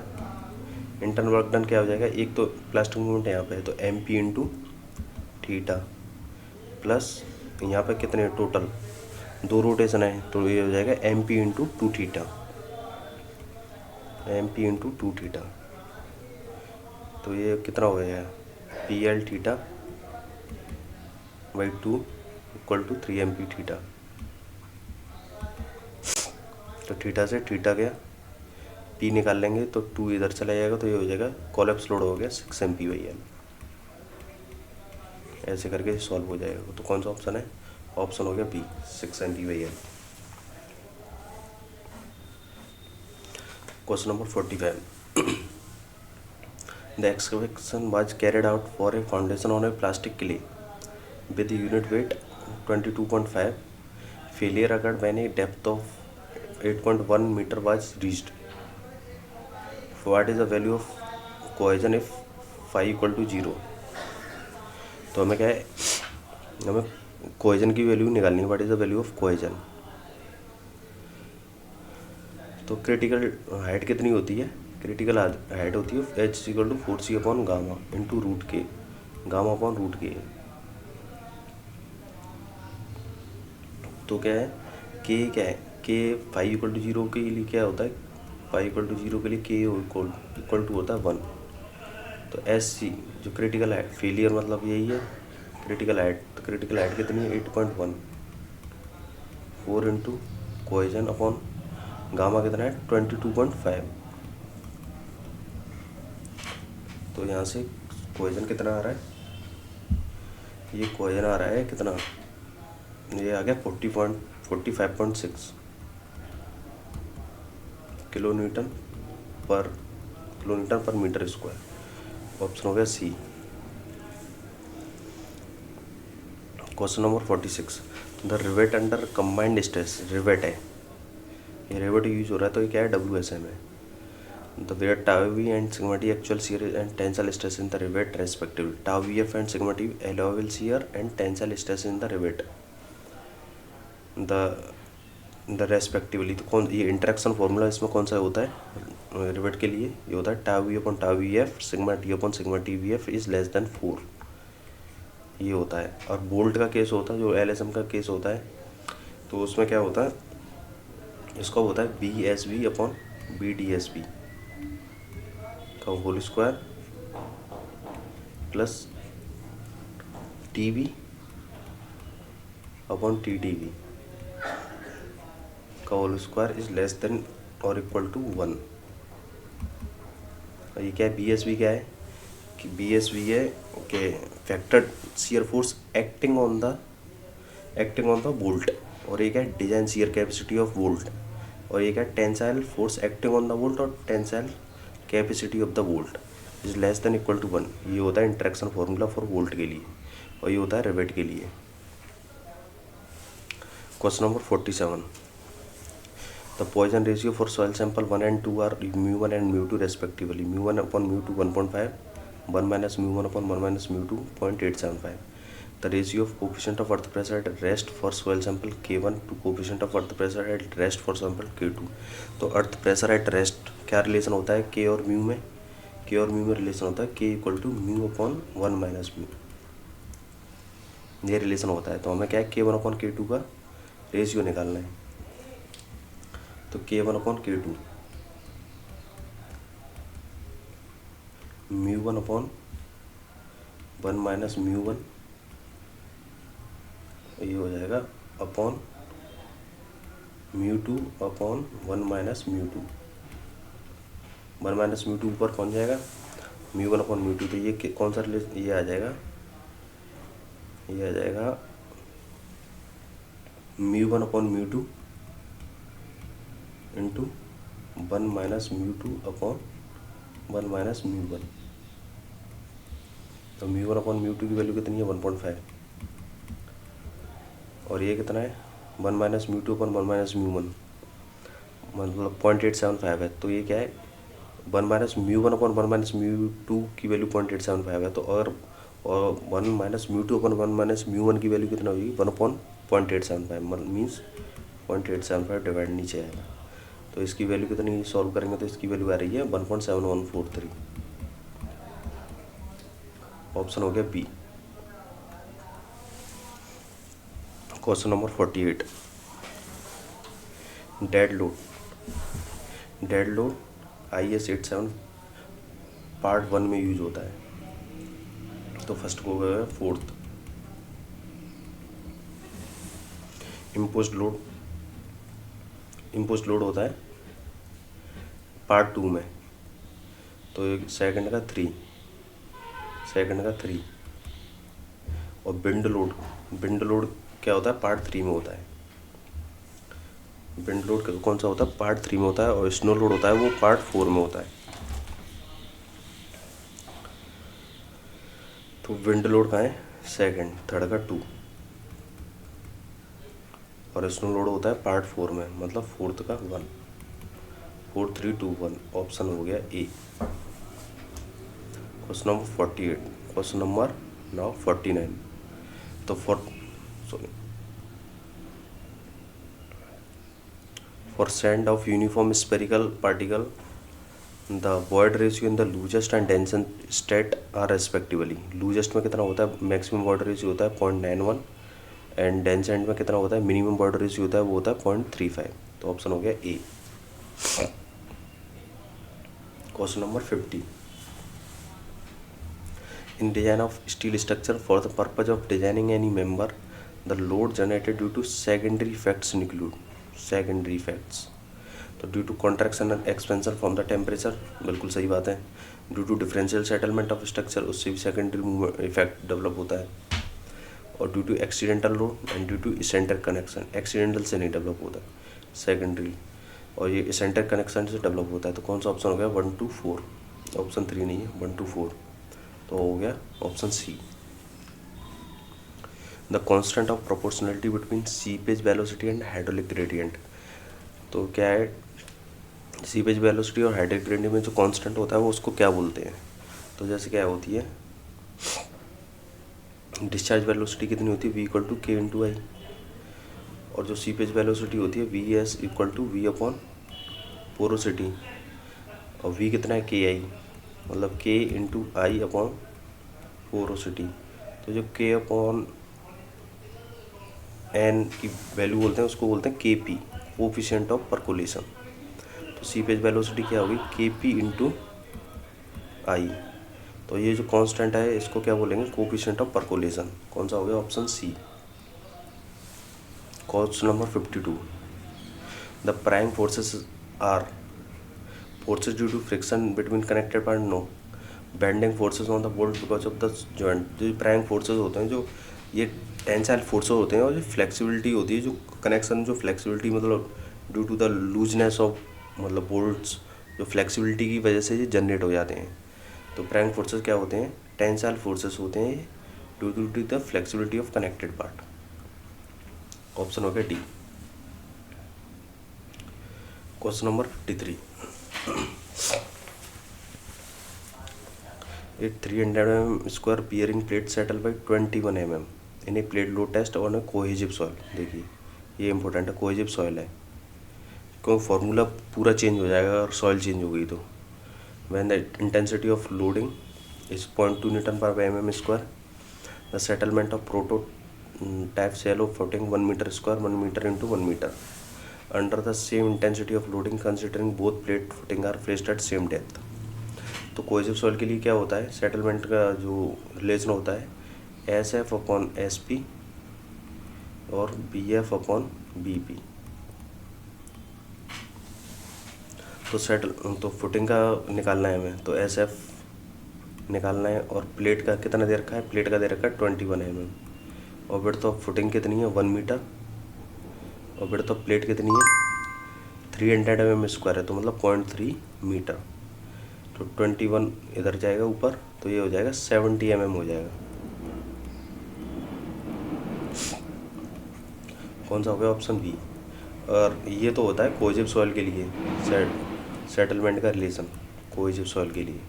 Speaker 1: Internal work done क्या हो जाएगा? एक तो प्लास्टिक मूवमेंट यहाँ पे है तो MP इंटू थीटा, प्लस यहाँ पे कितने टोटल 2 रोटेशन है, तो ये हो जाएगा MP into 2 theta. MP into 2 theta, तो ये कितना हो गया? PL theta by 2 equal to 3MP theta. तो थीटा से थीटा गया, P निकाल लेंगे तो 2 इधर चला जाएगा, तो ये हो जाएगा कोलैप्स लोड हो गया 6MP/L। ऐसे करके सॉल्व हो जाएगा। तो कौन सा ऑप्शन है? ऑप्शन हो गया B, 6MP/L। Question number 45। The excavation was carried out for a foundation on a plastic clay with unit weight 22.5। Failure occurred when a depth of 8.1 metre was reached. What is the value of cohesion if phi equal to 0। तो हमें क्या है? हमें cohesion की value निकालनी है। What is the value of cohesion. तो critical height कितनी होती है? क्रिटिकल हाइट होती है H equal to 4C upon gamma into root K, gamma upon root K. तो क्या है? के क्या है? के फाई इक्वल टू 0 के लिए क्या होता है? फाई इक्वल टू 0 के लिए के इक्वल टू होता है 1। तो SC जो क्रिटिकल हाइट, फेलियर मतलब यही है क्रिटिकल हाइट। तो क्रिटिकल हाइट कितनी है? 8.1। 4 इंटू कोहेजन अपॉन गामा कितना है? 22.5। तो यहाँ से कोहेजन कितना आ रहा है? ये कोहेजन आ रहा है कितना? ये आ गया 45.6 kilonewton per metre square. Option हो गया C. Question number 46। The rivet under combined stress, rivet है, ये रिवेट यूज हो रहा है, तो ये क्या है? WSM है। The where tau v and sigma t actual shear and tensile stress in the rivet respectively. Tau vf and sigma t allowable shear and tensile stress in the rivet. The respectively, तो कौन ये interaction formula इसमें कौन सा होता है rivet के लिए? ये होता है tau V upon tau V F sigma T upon sigma T V F is less than 4। ये होता है। और बोल्ट का केस होता है, जो LSM का केस होता है, तो उसमें क्या होता है? इसका होता है BSB अपॉन BDSB का whole square plus TB upon TDB का whole square is less than और इक्वल टू 1। ये क्या है? BSB क्या है? कि BSB है okay factor shear force acting on the bolt, और एक है design shear capacity of bolt, और एक है tensile force acting on the bolt और tensile capacity of the bolt is less than equal to 1। ये होता है इंटरेक्शन फॉर्मूला फॉर बोल्ट के लिए, और ये होता है रिवेट के लिए। Question number 47। The Poisson ratio for soil sample 1 and 2 are μ1 and μ2 respectively. μ1 upon μ2 1.5, 1 minus μ1 upon 1 minus μ2 0.875। The ratio of coefficient of earth pressure at rest for soil sample K1 to coefficient of earth pressure at rest for sample K2। तो earth pressure at rest क्या relation होता है? K और μ में, K और μ में relation होता है K equal to μ upon 1 minus μ, ये रिलेशन होता है। तो हमें क्या है? K1 अपॉन K2 का रेशियो निकालना है। तो K1 upon K2 μ1 upon 1 minus mu one, ये हो जाएगा upon mu two upon 1 minus mu two. 1 minus mu two ऊपर कौन जाएगा, mu one upon mu two. तो ये कौन सा रिलेशन, ये आ जाएगा mu one upon mu two into 1 minus mu two upon 1 minus mu one. तो mu one upon mu two की वैल्यू कितनी है, 1.5, और ये कितना है 1 minus mu two upon 1 minus mu one, मतलब 0.875 है। तो ये क्या है, 1 minus mu one upon 1 minus mu two की वैल्यू 0.875 है। तो और 1 minus mu two upon 1 minus mu one की वैल्यू कितना होगी, 1 अपॉन 0.875, मीन्स 0.875 डिवाइड नीचे आएगा। तो इसकी वैल्यू कितनी सॉल्व करेंगे, तो इसकी वैल्यू आ रही है 1.7143। ऑप्शन हो गया B. Question number 48, dead load IS 87 part 1 में यूज होता है। तो फर्स्ट को गया फोर्थ। इम्पोज्ड लोड होता है पार्ट 2 में। तो सेकंड का 3 और बिंड लोड क्या होता है, पार्ट 3 में होता है। बिंड लोड कौन सा होता है, पार्ट 3 में होता है, और स्नो लोड होता है वो पार्ट 4 में होता है। तो विंड लोड कहाँ है, सेकंड, थर्ड का 2, और स्नो लोड होता है पार्ट 4 में, मतलब फोर्थ का 1, 4 3 2 1। ऑप्शन हो गया A. Question number 48। Question number now 49। तो for sand of uniform spherical particle, the void ratio in the loosened and densest state are respectively। loosened में कितना होता है, मैक्सिमम void ratio होता है 0.91, एंड डेंस एंड में कितना होता है, मिनिमम void ratio होता है वो होता है 0.35। तो ऑप्शन हो गया A. Question number 50। In design of steel structure, for the purpose of designing any member, the load generated due to secondary effects include secondary effects। तो due to contraction and expansion from the temperature, बिल्कुल सही बात है। Due to differential settlement of structure, उससे भी secondary effect develop होता है। और due to accidental load and due to eccentric connection, accidental से नहीं डेवलप होता है, सेकेंडरी, और ये इसेंट्रिक कनेक्शन से डेवलप होता है। तो कौन सा ऑप्शन हो गया, 1 2 4। ऑप्शन 3 नहीं है, 1 2 4। तो हो गया option C. The constant of proportionality between seepage velocity and hydraulic gradient. तो क्या है, सीपेज वेलोसिटी और हाइड्रोलिक ग्रेडियंट में जो कांस्टेंट होता है वो उसको क्या बोलते हैं। तो जैसे क्या होती है, डिस्चार्ज वेलोसिटी कितनी होती है, v equal to K into I, और जो सीपेज वेलोसिटी होती है vs equal to v upon porosity, और v कितना है के आई, मतलब k into I upon porosity. तो जो k अपॉन n की वैल्यू बोलते हैं उसको बोलते हैं kp, कोफिशिएंट ऑफ परकोलेशन। तो सीपेज वेलोसिटी क्या होगी, kp इंटू आई। तो ये जो कांस्टेंट है इसको क्या बोलेंगे, कोफिशिएंट ऑफ परकोलेशन। कौन सा हो गया, option C. Question number 52। The prime forces are forces due to friction between connected part, no. Bending forces on the bolt because of the joint. जो प्राइम फोर्सेस होते हैं, जो ये टेंसाइल फोर्सेस होते हैं, और जो फ्लेक्सिबिलिटी होती है, जो कनेक्शन, जो फ्लेक्सिबिलिटी मतलब due to the looseness of मतलब बोल्ट्स, जो फ्लेक्सिबिलिटी की वजह से ये जनरेट हो जाते हैं। तो प्राइम फोर्सेस क्या होते हैं, टेंसाइल फोर्सेस होते हैं due to the flexibility of connected part. Option हो गया D. Question number 53। A 300 mm square bearing plate settled by 21 mm in a plate load test on a cohesive soil। देखिए ये important है, cohesive soil है, क्योंकि formula पूरा change हो जाएगा और सॉइल चेंज हो गई। तो when the intensity of loading is 0.2 Newton per mm square, the settlement of prototype shallow footing 1 meter square, 1 meter into 1 meter under the same intensity of loading considering both plate footing are placed at same depth। तो तो cohesive soil के लिए क्या होता है, settlement का जो relation होता है SF अपॉन SP और BF अपॉन BP। तो फुटिंग का निकालना है हमें, तो SF निकालना है और प्लेट का कितना दे रखा है, प्लेट का दे रखा है 21 mm और विड्थ ऑफ फुटिंग कितनी है 1 मीटर और विड्थ ऑफ प्लेट कितनी है 300 mm² है, तो मतलब 0.3 मीटर। तो 21 इधर जाएगा ऊपर, तो ये हो जाएगा 70 mm हो जाएगा। कौन सा हो गया, ऑप्शन बी। और ये तो होता है कोहेसिव सॉइल के लिए सेटलमेंट का रिलेशन कोहेसिव सॉइल के लिए।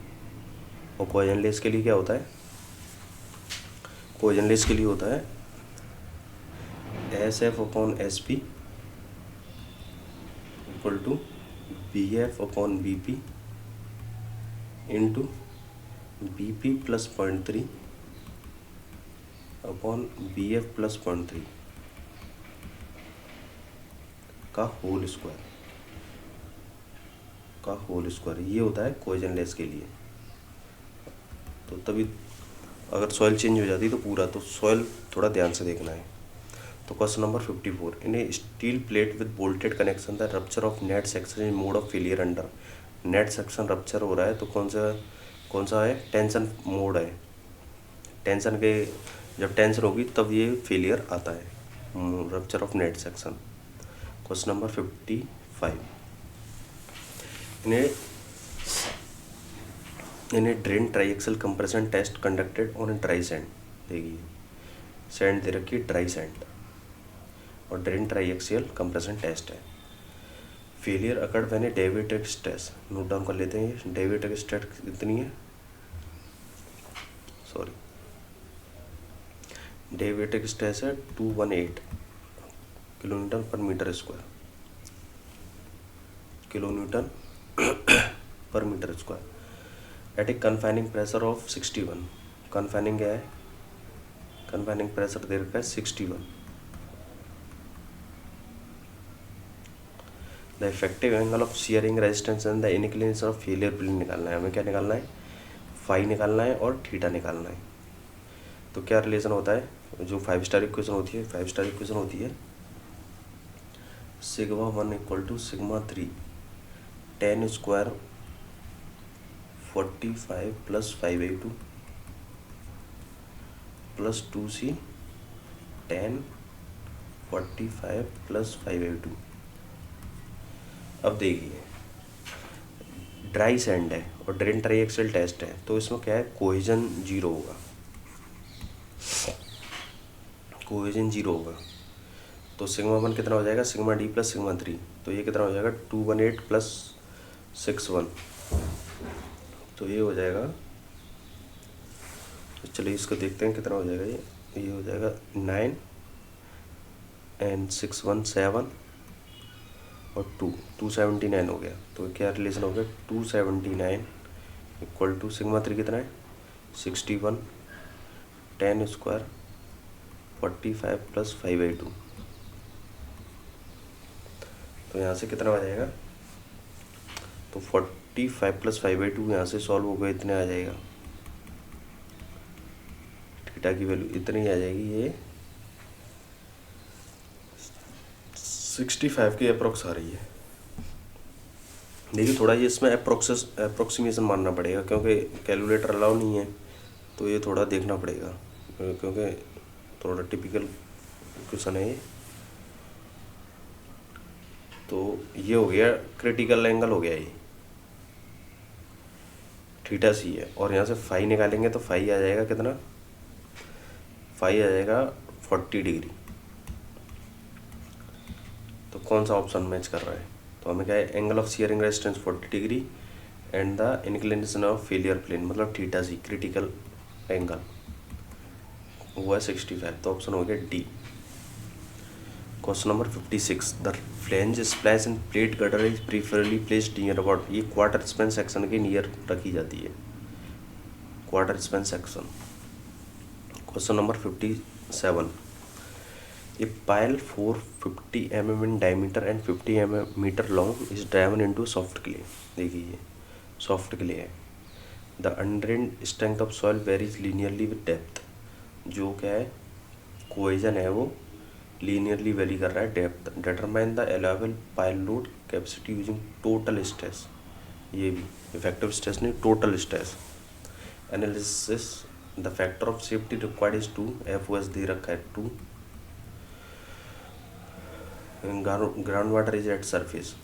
Speaker 1: और कोहेजनलेस के लिए क्या होता है, कोहेजनलेस के लिए होता है SF upon SP equal to BF upon BP into BP plus 0.3 upon BF plus 0.3 का होल स्क्वायर। ये होता है कोहेजनलेस के लिए। तो तभी अगर सॉइल चेंज हो जाती तो पूरा, तो सॉइल थोड़ा ध्यान से देखना है। तो question number 54, in A steel plate with bolted connection the rupture of net section in mode of failure under. Net section rupture हो रहा है तो कौन सा है, टेंशन मोड है। टेंशन के जब टेंशन होगी तब ये फेलियर आता है, rupture of net section. Question number 55, in a drain triaxial compression test conducted on a dry sand. देखिए सैंड दे रखी है, ड्राई सैंड और ड्रेन ट्राईएक्सियल कंप्रेशन टेस्ट है। Failure occurred when a deviated stress, note down कर लेते हैं। Deviated stress कितनी है, डेविएटेड स्ट्रेस है 218 kilonewton per metre square, kilonewton per metre square at a confining pressure of 61। Confining क्या है, कन्फाइनिंग प्रेशर दे रखा है 61। The effective angle of shearing resistance and the inclination of failure plane निकालना है हमें। क्या निकालना है, फाई निकालना है और थीटा निकालना है। तो क्या रिलेशन होता है, जो 5 स्टार इक्वेशन होती है, 5 स्टार इक्वेशन होती है sigma 1 equal to sigma 3 10 square 45 plus 5/2 plus 2C 10 45 plus 5/2। अब देखिए ड्राई सैंड है और ड्रेन ट्राईएक्सियल टेस्ट है, तो इसमें क्या है, कोहेजन जीरो होगा, कोहेजन जीरो होगा। तो सिग्मा 1 कितना हो जाएगा, सिग्मा D प्लस सिग्मा 3, तो ये कितना हो जाएगा 218 प्लस 61, तो ये हो जाएगा। तो चलिए इसको देखते हैं कितना हो जाएगा। ये हो जाएगा 9 एंड 6 1 7 और 279 हो गया। तो क्या रिलेशन हो गया, 279 इक्वल टू सिग्मा 3 कितना है 61 10 स्क्वायर 45 प्लस 5/2। तो यहाँ से कितना आ जाएगा, तो 45 प्लस 5/2 यहाँ से सॉल्व हो गया, इतने आ जाएगा। थीटा की वैल्यू इतनी आ जाएगी, ये 65 की अप्रोक्स आ रही है। देखिए थोड़ा ये इसमें अप्रोक्सीमेशन मानना पड़ेगा, क्योंकि कैलकुलेटर अलाउ नहीं है, तो ये थोड़ा देखना पड़ेगा, क्योंकि थोड़ा टिपिकल क्वेश्चन है ये। तो ये हो गया क्रिटिकल एंगल हो गया, ये थीटा सी है। और यहाँ से फाई निकालेंगे तो फाई आ जाएगा कितना, फाई आ जाएगा 40 डिग्री। तो कौन सा ऑप्शन मैच कर रहा है, तो हमें क्या है, angle of shearing resistance 40 degree and the inclination of failure plane मतलब थीटा सी क्रिटिकल एंगल हुआ 65। तो ऑप्शन हो गया D. Question number 56, the flange splice in plate girder is preferably placed near about. ये क्वार्टर स्पैन सेक्शन के near रखी जाती है, quarter span section. Question number 57, a pile 450 mm in diameter and 50 mm long is driven into soft clay। देखिए ये soft clay है, the undrained strength of soil varies linearly with depth. जो क्या है, कोहेजन है वो लीनियरली वेरी कर रहा है depth. Determine the allowable pile load capacity using total stress. ये भी इफेक्टिव स्ट्रेस नहीं, total stress analysis. The factor of safety required is 2, FOS दे रखा है 2। Ground water is at surface.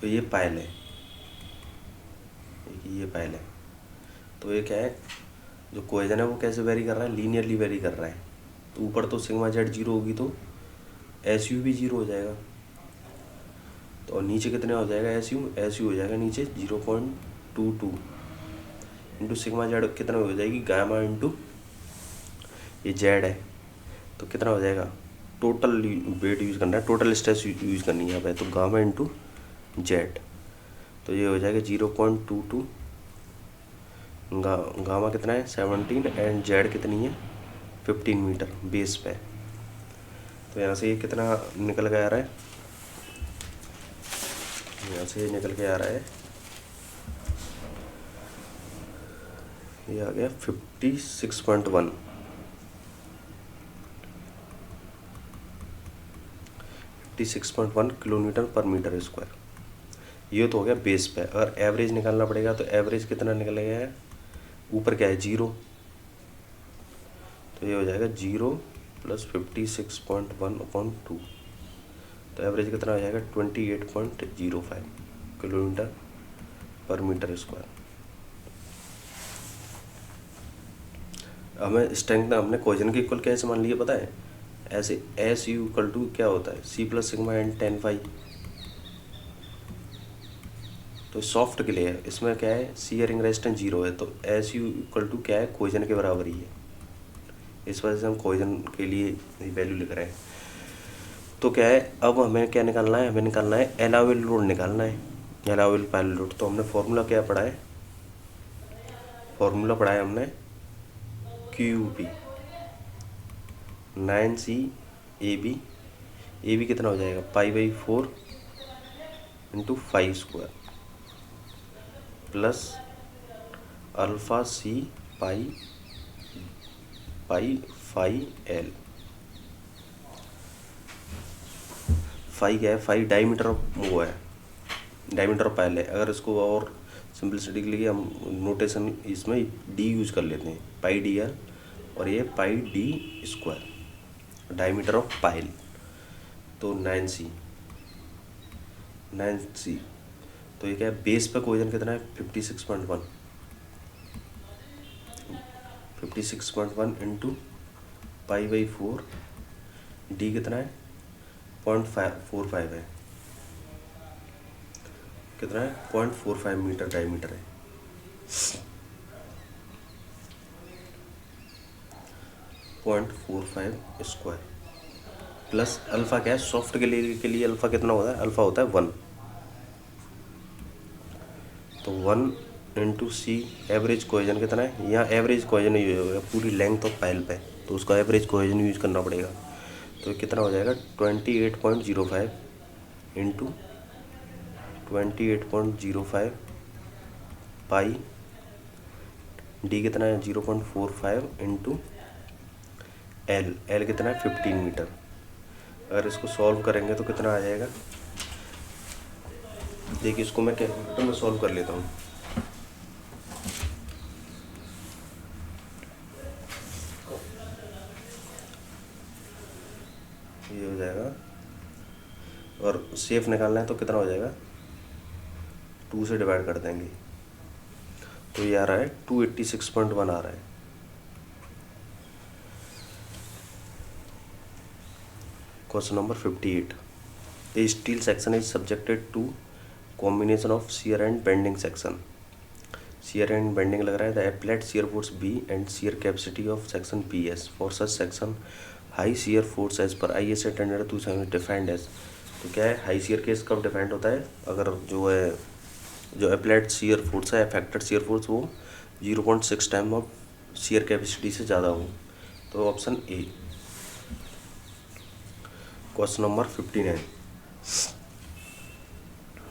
Speaker 1: तो ये पाइल है, ये पाइल है। तो ये क्या है, जो कोहेजन है वो कैसे वेरी कर रहा है, लीनियरली वेरी कर रहा है। तो ऊपर तो सिग्मा जेड 0 होगी तो SU भी 0 हो जाएगा। तो और नीचे कितने हो जाएगा, SU हो जाएगा नीचे 0.22 इंटू सिग्मा जेड कितना हो जाएगी, गामा इंटू ये जेड है तो कितना हो जाएगा, टोटल वेट यूज़ करना है, टोटल स्ट्रेस यूज़ करनी है यहाँ पे। तो गामा इंटू जेड, तो ये हो जाएगा 0.22। गामा कितना है 17 एंड जेड कितनी है 15 मीटर बेस पे। तो यहाँ से ये कितना निकल के आ रहा है, यहाँ से ये निकल के आ रहा है, ये आ गया 56.1 56.1 किलोमीटर पर मीटर स्क्वायर। ये तो हो गया बेस पे। अगर एवरेज निकालना पड़ेगा तो एवरेज कितना निकलेगा है, ऊपर क्या है 0, तो ये हो जाएगा 0 + 56.1/2। तो एवरेज कितना हो जाएगा 28.05 किलोमीटर पर मीटर स्क्वायर। हमें स्ट्रेंथ में हमने कोहेजन के इक्वल कैसे मान लिया पता है, ऐसे SU = क्या होता है, C + sigma n tan phi। तो सॉफ्ट के लिए है, इसमें क्या है शियरिंग रेजिस्टेंस 0 है, तो SU = क्या है, कोहेजन के बराबर ही है। इस वजह से हम कोहेजन के लिए वैल्यू लिख रहे हैं। तो क्या है, अब हमें क्या निकालना है, हमें निकालना है अलाउबल लोड निकालना है, अलाउबल पाइल लोड। तो हमने फॉर्मूला क्या पढ़ा है, फॉर्मूला पढ़ा है हमने QUP 9C AB कितना हो जाएगा π/4 × π² plus alpha C π φ L। Phi क्या है, फाई डायमीटर ऑफ वो है, डायमीटर ऑफ पाइल है। अगर इसको और सिंपलिसिटी के लिए हम नोटेशन इसमें D यूज कर लेते हैं, πdl, और ये πd², डायमीटर ऑफ पाइल। तो 9C, तो ये क्या है, बेस पे कोहेजन कितना है 56.1 × π/4, D कितना है 0.45 है, कितना है 0.45 मीटर डायमीटर है। (0.45² प्लस अल्फा क्या है, सॉफ्ट के लिए अल्फा कितना होता है, अल्फा होता है 1। तो 1 × C एवरेज कोहेजन कितना है, यहाँ एवरेज कोहेजन यूज होगा पूरी लेंथ ऑफ पाइल पे, तो उसका एवरेज कोहेजन यूज करना पड़ेगा। तो कितना हो जाएगा 28.05 × 28.05 पाई, D कितना है 0.45 × L कितना है 15 मीटर। अगर इसको सॉल्व करेंगे तो कितना आ जाएगा, देखिए इसको मैं कैलकुलेटर में सॉल्व कर लेता हूँ। ये हो जाएगा, और सेफ निकालना है तो कितना हो जाएगा, 2 से डिवाइड कर देंगे, तो ये आ रहा है 286.1 आ रहा है। Question number 58, the steel section is subjected to combination of shear and bending section. Shear and bending लग रहा है, the applied shear force B and shear capacity of section PS for such section high shear force as per ISA 10/2 defined as. तो क्या है, high shear case कब defined होता है, अगर जो है जो अप्लाइड शियर फोर्स है, अफेक्टेड शियर फोर्स वो 0.6 टाइम ऑफ शियर कैपेसिटी से ज़्यादा हो। तो option A। Question number 59,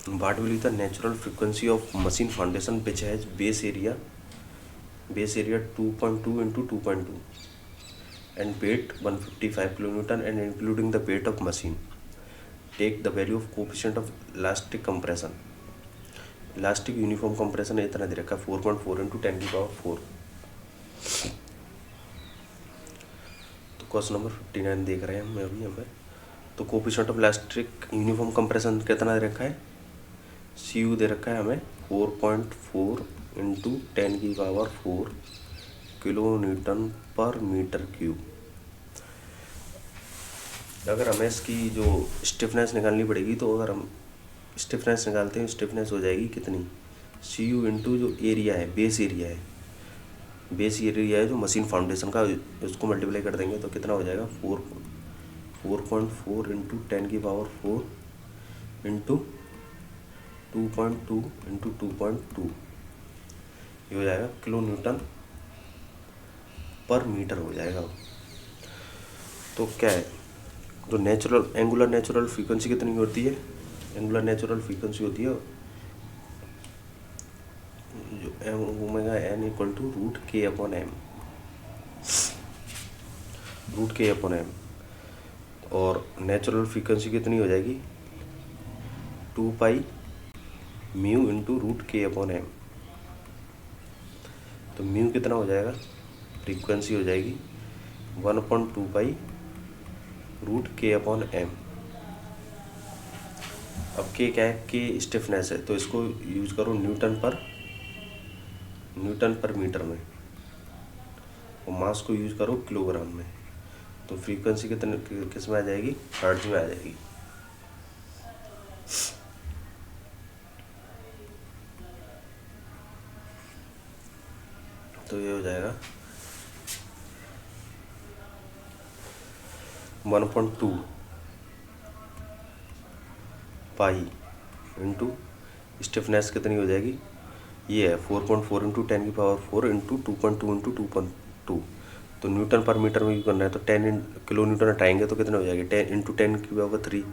Speaker 1: What will be the natural frequency of machine foundation which has base area 2.2 into 2.2 and weight 155 kilonewton and including the weight of machine. Take the value of coefficient of elastic compression. Elastic uniform compression इतना दे रखा है 4.4 into 10 की power 4। तो question number 59 देख रहे हैं हम अभी यहाँ पे। तो coefficient of elastic uniform compression कितना दे रखा है, सी यू दे रखा है हमें 4.4 इंटू 10 की पावर 4 किलो न्यूटन पर मीटर क्यूब। अगर हमें इसकी जो स्टिफनेस निकालनी पड़ेगी, तो अगर हम स्टिफनेस निकालते हैं, स्टिफनेस हो जाएगी कितनी, सी यू इंटू जो एरिया है, बेस एरिया है, बेस एरिया है जो मशीन फाउंडेशन का, उसको मल्टीप्लाई कर देंगे तो कितना हो जाएगा 4.4 इंटू 10 की पावर 4 इंटू 2.2 इंटू 2.2, ये हो जाएगा किलो न्यूटन पर मीटर हो जाएगा। तो क्या है, तो नेचुरल एंगुलर नेचुरल फ्रीक्वेंसी कितनी होती है, एंगुलर नेचुरल फ्रीक्वेंसी होती है जो omega N equal to root K upon M, root K upon M. और नेचुरल फ्रीक्वेंसी कितनी हो जाएगी 2 pi mu into root K upon M. तो म्यू कितना हो जाएगा, फ्रीक्वेंसी हो जाएगी 1/2 pi root K upon M. अब के क्या है, के स्टिफनेस है, तो इसको यूज करो न्यूटन पर मीटर में, और मास को यूज करो किलोग्राम में। तो फ्रीक्वेंसी कितने किस में आ जाएगी, हर्ट्ज में आ जाएगी। तो ये हो जाएगा 1/2 पाई इंटू स्टिफनेस कितनी हो जाएगी, ये है 4.4 इंटू 10 की पावर 4 इंटू 2.2 इंटू 2.2। तो न्यूटन पर मीटर में यूज करना है, तो 10 किलो न्यूटन हटाएंगे तो कितना हो जाएगी 10 इंटू 10 की पावर 3,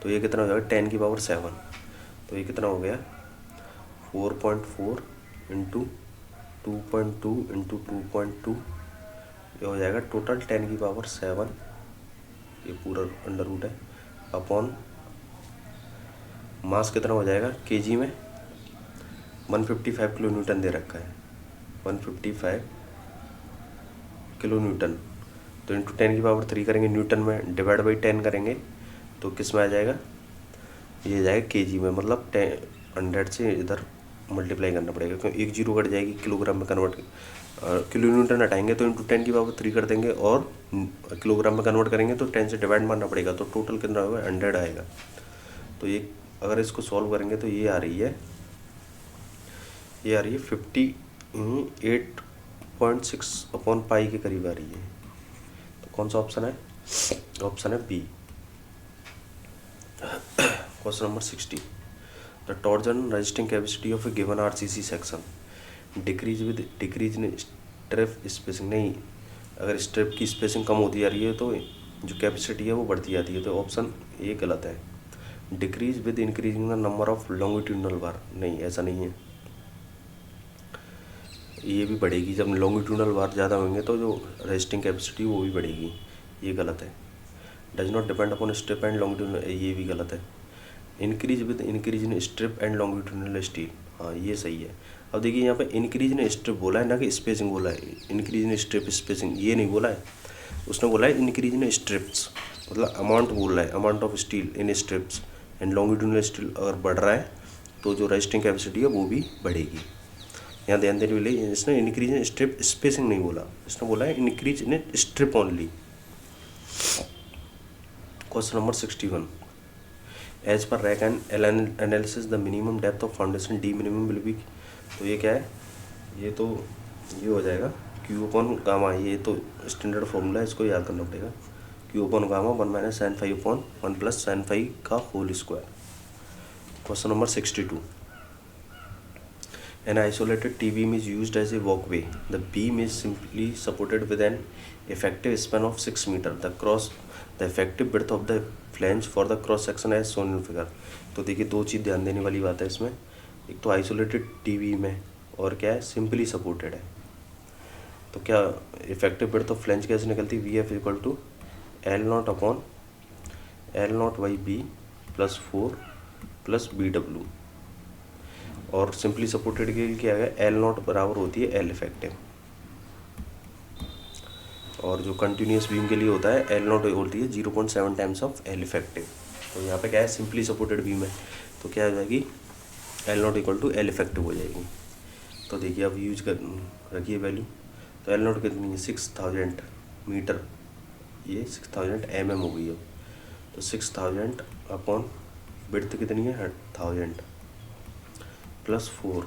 Speaker 1: तो ये कितना हो जाएगा 10 की पावर 7। तो ये कितना हो गया 4.4 इंटू 2.2 इंटू 2.2, ये हो जाएगा टोटल 10 की पावर 7, ये पूरा अंडर रूट है, अपॉन मास कितना हो जाएगा केजी में 155 किलो न्यूटन दे रखा है, 155 किलो न्यूटन। तो इंटू 10 की पावर 3 करेंगे, न्यूटन में डिवाइड बाई 10 करेंगे तो किस में आ जाएगा, ये जाएगा केजी में, मतलब 100 से इधर मल्टीप्लाई करना पड़ेगा क्योंकि एक जीरो कट जाएगी, किलोग्राम में कन्वर्ट, किलो न्यूटन हटाएंगे तो इंटू 10 की पावर 3 कर देंगे, और किलोग्राम में कन्वर्ट करेंगे तो 10 से डिवाइड मारना पड़ेगा, तो टोटल कितना होगा 100 आएगा। तो ये अगर इसको सॉल्व करेंगे तो ये आ रही है 58.6 अपॉन पाई के करीब आ रही है। तो कौन सा ऑप्शन है, ऑप्शन है B. Question number 60, the torsion resisting capacity of a given RCC section decrease with decrease in strip spacing. नहीं, अगर स्ट्रिप की स्पेसिंग कम होती जा रही है तो जो कैपेसिटी है वो बढ़ती जाती है, तो ऑप्शन ए गलत है। Decrease with increasing the number of longitudinal bar, नहीं ऐसा नहीं है, ये भी बढ़ेगी, जब लॉन्गिट्यूडनल बार ज़्यादा होंगे तो जो रेजिस्टिंग कैपेसिटी वो भी बढ़ेगी, ये गलत है। Does not depend upon strip and longitudinal, ये भी गलत है। Increase with increase in strip and longitudinal steel, हाँ ये सही है। अब देखिए यहाँ पे इंक्रीज इन स्ट्रिप बोला है ना कि स्पेसिंग बोला है, इंक्रीज इन स्ट्रिप स्पेसिंग ये नहीं बोला है, उसने बोला है इंक्रीज इन स्ट्रिप्स, मतलब अमाउंट बोल रहा है, amount of steel in strips and longitudinal steel अगर बढ़ रहा है तो जो रेजिस्टिंग कैपेसिटी है वो भी बढ़ेगी। यहाँ ध्यान देने वाले, इसने इंक्रीज इन स्ट्रिप स्पेसिंग नहीं बोला, इसने बोला है increase in strip only. Question number 61, as per rack and analysis the minimum depth of foundation D minimum will be. तो ये क्या है, ये तो ये हो जाएगा क्यू अपॉन गामा, ये तो स्टैंडर्ड फॉर्मूला है, इसको याद करना पड़ेगा। Q upon gamma 1 - sin phi अपॉन 1 + sin phi का whole square. Question number 62, an isolated T-beam is used as a walkway. The beam is simply supported with an effective span of 6 meter. The effective width of the flange for the cross section as shown in figure. तो देखिए दो चीज़ ध्यान देने वाली बात है इसमें, एक तो आइसोलेटेड टीवी में और क्या है सिंपली सपोर्टेड है। तो क्या इफेक्टिव ब्रेड्थ ऑफ फ्लैंज कैसे निकलती है, V F equal to L not upon L not by B plus 4 plus B W, और सिंपली सपोर्टेड के लिए क्या है एल नॉट बराबर होती है एल इफेक्टिव, और जो कंटिन्यूस बीम के लिए होता है एल नॉट होती है 0.7 टाइम्स ऑफ एल इफेक्टिव। तो यहाँ पे क्या है सिंपली सपोर्टेड बीम है, तो क्या हो जाएगी L not equal to L effective हो जाएगी। तो देखिए अब यूज कर रखिए वैल्यू, तो एल नॉट कितनी है 6000 मीटर, ये 6000 mm हो गई अब, तो 6000 अपॉन विड्थ कितनी है 1000 प्लस 4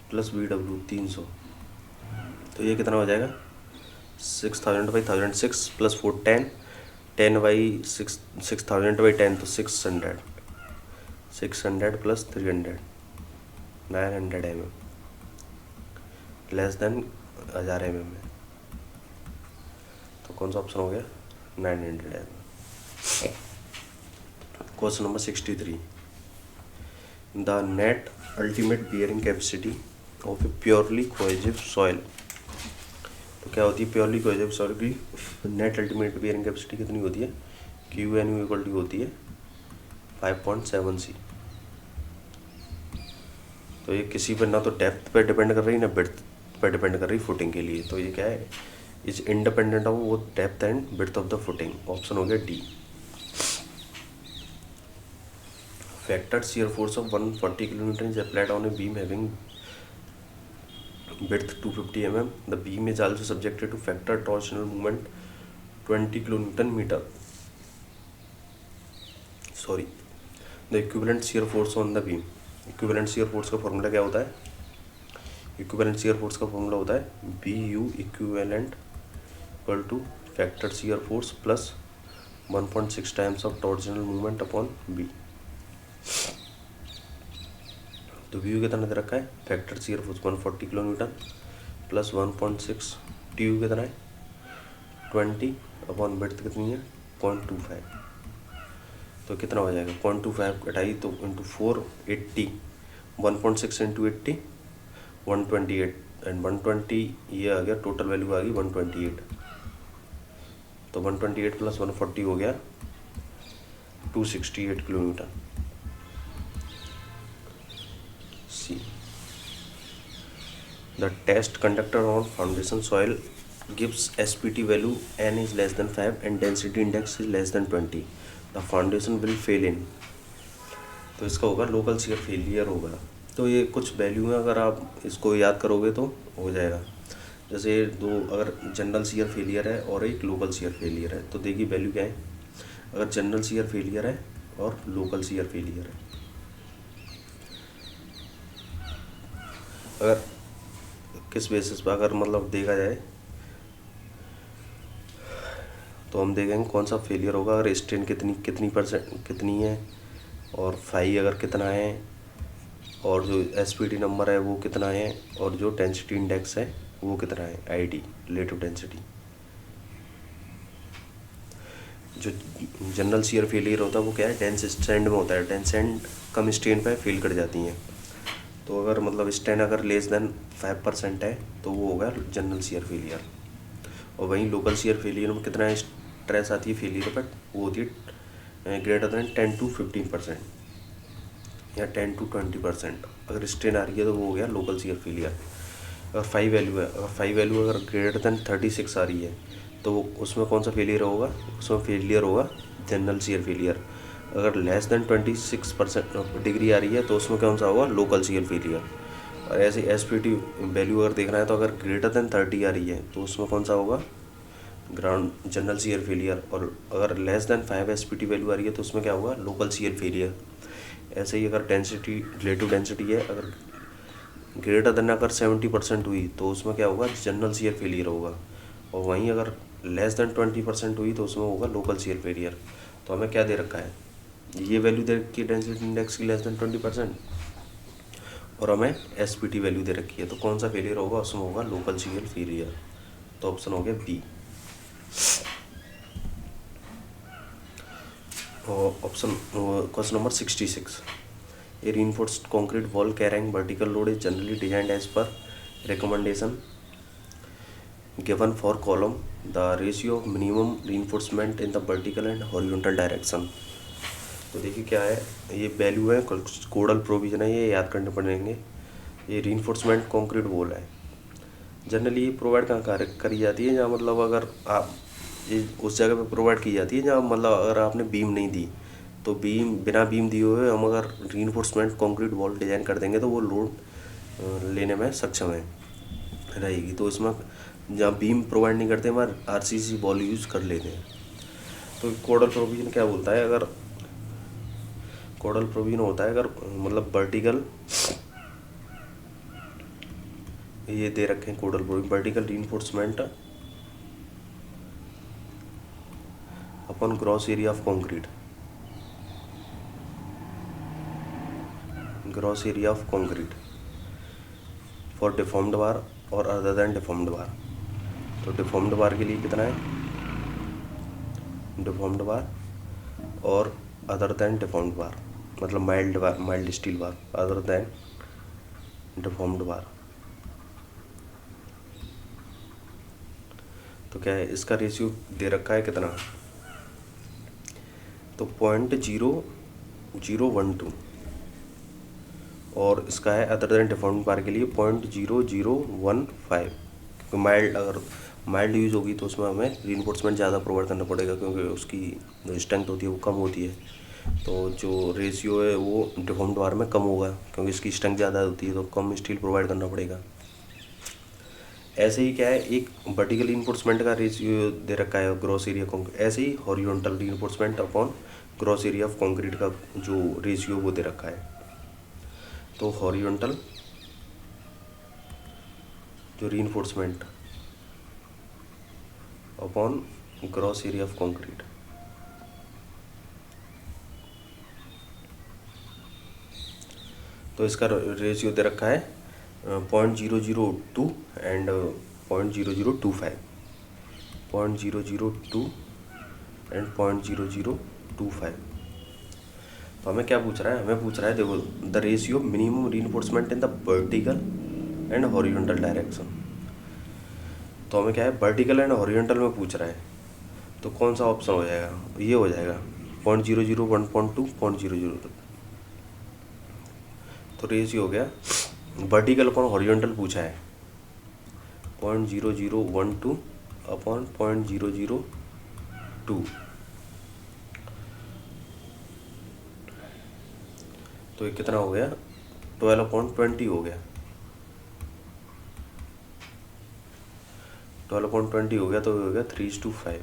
Speaker 1: प्लस बी डब्ल्यू 300, तो ये कितना हो जाएगा 6000 बाई 1000 6 प्लस 4 10, 10 बाई 6000 बाई 10 तो 600, 600 plus 300 900 mm, less than 1000 mm है, तो कौन सा ऑप्शन हो गया 900 mm। Question number 63, the net ultimate bearing capacity of a purely cohesive soil. तो क्या होती है प्योरली कोहेसिव सॉइल की नेट अल्टीमेट बियरिंग कैपेसिटी कितनी होती है, Q N U equal to होती है 5.7 C। तो ये किसी पर ना तो डेप्थ पे डिपेंड कर रही है ना ब्रेड्थ पे डिपेंड कर रही फुटिंग के लिए, तो ये क्या है इज इंडिपेंडेंट ऑफ वो depth and breadth of the footing, option हो गया D. Factored shear force of 140 kN is applied on a beam having width 250 mm. The beam is also subjected to factor torsional movement 20 kN/meter. Sorry, the equivalent shear force on the beam. Equivalent shear force का formula क्या होता है, equivalent shear force का formula होता है BU equivalent equal to factor shear force plus 1.6 times of torsional movement upon B। तो view कितना दे रखा है factor shear force 140 kN plus 1.6, T U कितना है 20 अपॉन ब्रेड्थ कितनी है 0.25, तो कितना हो जाएगा 0.25 घटाई तो इंटू 4 80, 1.6 इंटू 80 128 एंड 120, ये आ गया टोटल वैल्यू आ गई 128, तो 128 प्लस 140 हो गया 268 kN। C. The test conductor on foundation soil gives SPT value n is less than 5 and density index is less than 20. The foundation will fail in. तो इसका होगा local shear failure होगा। तो ये कुछ वैल्यू है, अगर आप इसको याद करोगे तो हो जाएगा। जैसे दो अगर जनरल शियर फेलियर है और एक लोकल शियर फेलियर है, तो देखिए वैल्यू क्या है, अगर जनरल शियर फेलियर है और लोकल शियर फेलियर है, अगर किस बेसिस पर अगर मतलब देखा जाए तो हम देखेंगे कौन सा फेलियर होगा, अगर स्ट्रेन कितनी परसेंट कितनी है और फाई अगर कितना है और जो एसपीटी नंबर है वो कितना है और जो डेंसिटी इंडेक्स है वो कितना है, आईडी रिलेटिव डेंसिटी। जो जनरल शियर फेलियर होता है वो क्या है डेंस स्ट्रेंड में होता है, डेंस एंड कम स्ट्रेन पे फेल कर जाती हैं। तो अगर मतलब स्ट्रेन अगर लेस देन 5% है तो वो होगा जनरल शियर फेलियर, और वहीं लोकल शियर फेलियर में कितना स्ट्रेस आती है फेलियर पर, वो होती है ग्रेटर देन 10 to 15% या 10 to 20%। अगर स्ट्रेन आ रही है तो वो हो गया लोकल शियर फेलियर। अगर 5 वैल्यू है, अगर 5 वैल्यू अगर ग्रेटर देन 36 आ रही है तो उसमें कौन सा फेलियर होगा, उसमें फेलियर होगा जनरल शियर फेलियर। अगर लेस देन 26% डिग्री आ रही है तो उसमें कौन सा होगा लोकल शियर फेलियर। और ऐसे एसपीटी वैल्यू अगर देखना है तो अगर ग्रेटर देन 30 आ रही है तो उसमें कौन सा होगा ग्राउंड जनरल शियर फेलियर, और अगर लेस देन 5 एसपीटी वैल्यू आ रही है तो उसमें क्या होगा लोकल शियर फेलियर। ऐसे ही अगर डेंसिटी रिलेटिव डेंसिटी है, अगर ग्रेटर देन अगर 70% हुई तो उसमें क्या होगा जनरल शियर फेलियर होगा, और वहीं अगर लेस देन 20% हुई तो उसमें होगा लोकल शियर फेलियर। तो हमें क्या दे रखा है, ये वैल्यू दे रखी है डेंसिटी इंडेक्स की लेस देन 20% और हमें एसपीटी वैल्यू दे रखी है, तो कौन सा फेलियर होगा, उसमें होगा लोकल शियर फेलियर। तो ऑप्शन हो गया बी। और option question number 66, A reinforced concrete wall carrying vertical load is generally designed as per recommendation given for column. The ratio of minimum reinforcement in the vertical and horizontal direction. तो देखिए क्या है, ये value है, कोडल provision है, ये याद करने पड़ेंगे। ये reinforcement concrete wall है, जनरली ये प्रोवाइड कहाँ करी जाती है, जहाँ मतलब अगर आप ये उस जगह पे प्रोवाइड की जाती है जहाँ मतलब अगर आपने बीम नहीं दी, तो बीम बिना बीम दिए हुए हम अगर रीइंफोर्समेंट कंक्रीट वॉल डिजाइन कर देंगे तो वो लोड लेने में सक्षम है रहेगी। तो इसमें जहाँ बीम प्रोवाइड नहीं करते हम आरसीसी वॉल यूज़ कर लेते हैं। तो कोडल प्रोविजन क्या बोलता है, अगर कोडल प्रोविजन होता है अगर मतलब वर्टिकल, ये दे रखे हैं codal provision, vertical reinforcement upon gross area of concrete, gross area of concrete for deformed bar और अदर देन डिफॉर्म्ड बार। तो डिफॉर्म्ड बार के लिए कितना है, डिफॉर्म्ड बार और अदर देन डिफॉर्म्ड बार, मतलब mild bar, mild steel bar, other than deformed bar. तो क्या है, इसका रेशियो दे रखा है कितना, तो 0.0012 और इसका है अदर देन डिफॉर्म्ड बार के लिए 0.0015, क्योंकि माइल्ड, अगर माइल्ड यूज़ होगी तो उसमें हमें रीइंफोर्समेंट ज़्यादा प्रोवाइड करना पड़ेगा, क्योंकि उसकी जो स्ट्रेंथ होती है वो कम होती है। तो जो रेशियो है वो डिफॉर्म्ड बार में कम होगा, क्योंकि इसकी स्ट्रेंथ ज़्यादा होती है तो कम स्टील प्रोवाइड करना पड़ेगा। ऐसे ही क्या है, एक वर्टिकल रीइंफोर्समेंट का रेशियो दे रखा है ग्रॉस एरिया कंक्रीट, ऐसे ही horizontal reinforcement upon gross area of concrete का जो रेशियो वो दे रखा है। तो हॉरिजॉन्टल जो reinforcement upon gross area of concrete, तो इसका रेशियो दे रखा है 0.002 एंड 0.0025, 0.002 एंड 0.0025। तो हमें क्या पूछ रहा है, हमें पूछ रहा है, देखो, the ratio minimum reinforcement in the vertical and horizontal direction. तो हमें क्या है, वर्टिकल एंड हॉरिजॉन्टल में पूछ रहा है, तो कौन सा ऑप्शन हो जाएगा, ये हो जाएगा 0.001.2, 0.00। तो रेशियो हो गया, वर्टिकल अपॉन हॉरिजॉन्टल पूछा है 0.0012 अपॉन 0.002, तो ये कितना हो गया, 12/20 हो गया, 12/20 हो गया, तो हो गया 3:5।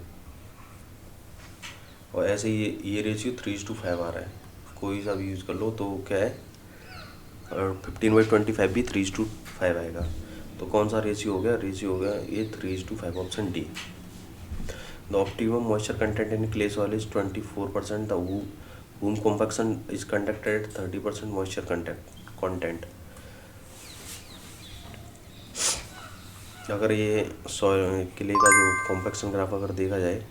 Speaker 1: और ऐसे ये रेशियो 3:5 आ रहा है, कोई सा भी यूज़ कर लो तो क्या है, 15/25 भी 3:5 आएगा। तो कौन सा रेशियो हो गया, रेशियो हो गया ये 3:5, option D. The optimum moisture content in clay soil is 24%, the वूम compaction is conducted 30% moisture content. अगर ये सॉइल क्ले का जो कॉम्पैक्शन ग्राफ अगर देखा जाए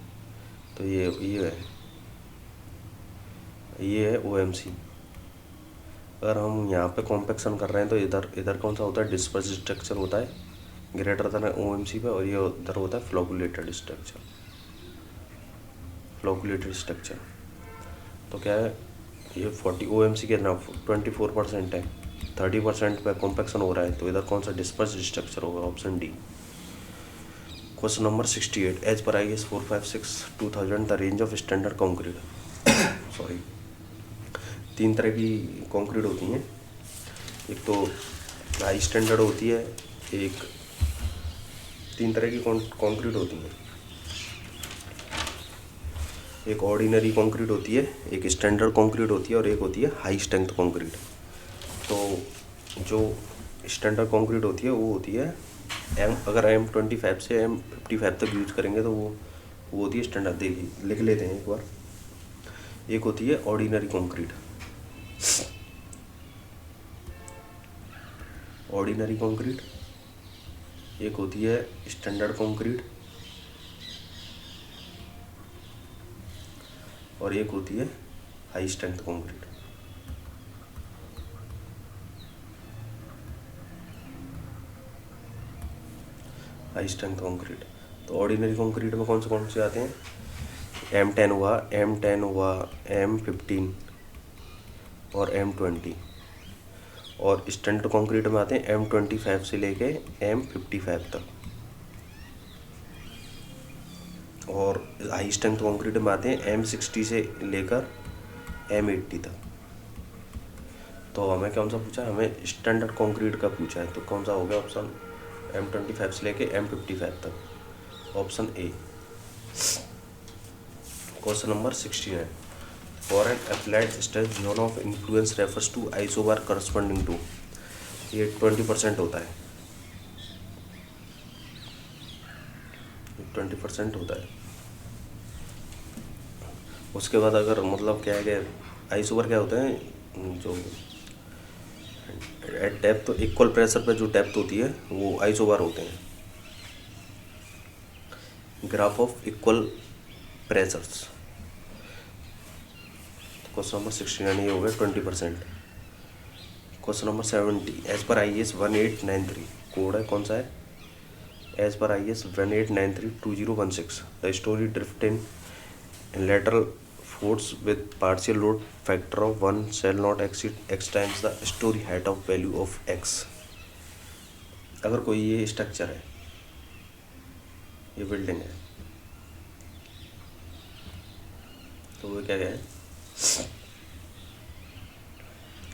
Speaker 1: तो ये है OMC। अगर हम यहाँ पे कॉम्पैक्शन कर रहे हैं तो इधर कौन सा होता है, डिस्पर्स स्ट्रक्चर होता है ग्रेटर देन OMC पे, और ये उधर होता है फ्लोकुलेटेड स्ट्रक्चर। तो क्या है, ये 40 OMC के ना 24% है, 30% पे कॉम्पैक्शन हो रहा है, तो इधर कौन सा डिस्पर्स स्ट्रक्चर होगा, option D. Question number 68, as per IAS 456/2000 the range of standard concrete. Sorry, 3 तरह की कंक्रीट होती हैं, एक तो हाई स्टैंडर्ड होती है, एक 3 तरह की कंक्रीट होती हैं, एक ऑर्डिनरी कंक्रीट होती है, एक स्टैंडर्ड कंक्रीट होती है, और एक होती है हाई स्ट्रेंथ कंक्रीट। तो जो स्टैंडर्ड कंक्रीट होती है वो होती है अगर M25 से M55 तक यूज करेंगे तो वो होती है स्टैंडर्ड। देखिए लिख लेते हैं एक बार, एक होती है ऑर्डिनरी कंक्रीट, एक होती है स्टैंडर्ड कंक्रीट, और एक होती है high strength concrete. High strength concrete तो ऑर्डिनरी कंक्रीट में कौन से आते हैं, M10 हुआ, M10 हुआ, M15 और M20। और स्ट्रेंथ कंक्रीट में आते हैं M25 से लेके M55 तक। और हाई स्ट्रेंथ कंक्रीट में आते हैं M60 से लेकर M80 तक। तो हमें कौन सा पूछा, हमें स्टैंडर्ड कंक्रीट का पूछा है, तो कौन सा हो गया ऑप्शन M25 से लेके M55 तक, option A. Question number 69, for an applied stress zone of influence refers to isobar corresponding to, ये 20% होता है, 20% होता है। उसके बाद अगर मतलब क्या है कि आइसोबार क्या होता है, जो एट डेप्थ तो इक्वल प्रेशर पे जो डेप्थ होती है वो आइसोबार होते हैं। Graph of equal pressures. Question number 69 ये हो गया 20%। Question number 70, as per IS 1893 code है, कौन सा है, as per IS 1893-2016 the storey drift in lateral force with partial load factor of 1 shall not exceed x times the story height of value of x। अगर कोई ये structure है, ये building है, तो वो क्या है,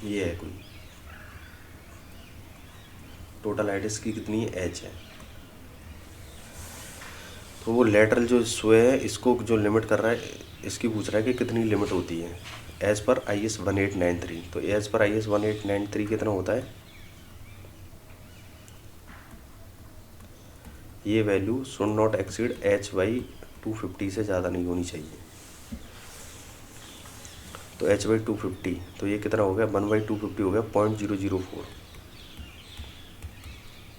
Speaker 1: ये है कोई, टोटल हाइट इसकी कितनी है, h है। तो वो लेटरल जो स्वे है इसको जो लिमिट कर रहा है, इसकी पूछ रहा है कि कितनी लिमिट होती है एज पर IS 1893। तो एज पर IS 1893 कितना होता है, ये value should not exceed h/250 से ज़्यादा नहीं होनी चाहिए। तो h/250 तो ये कितना हो गया, 1/250 हो गया 0.004,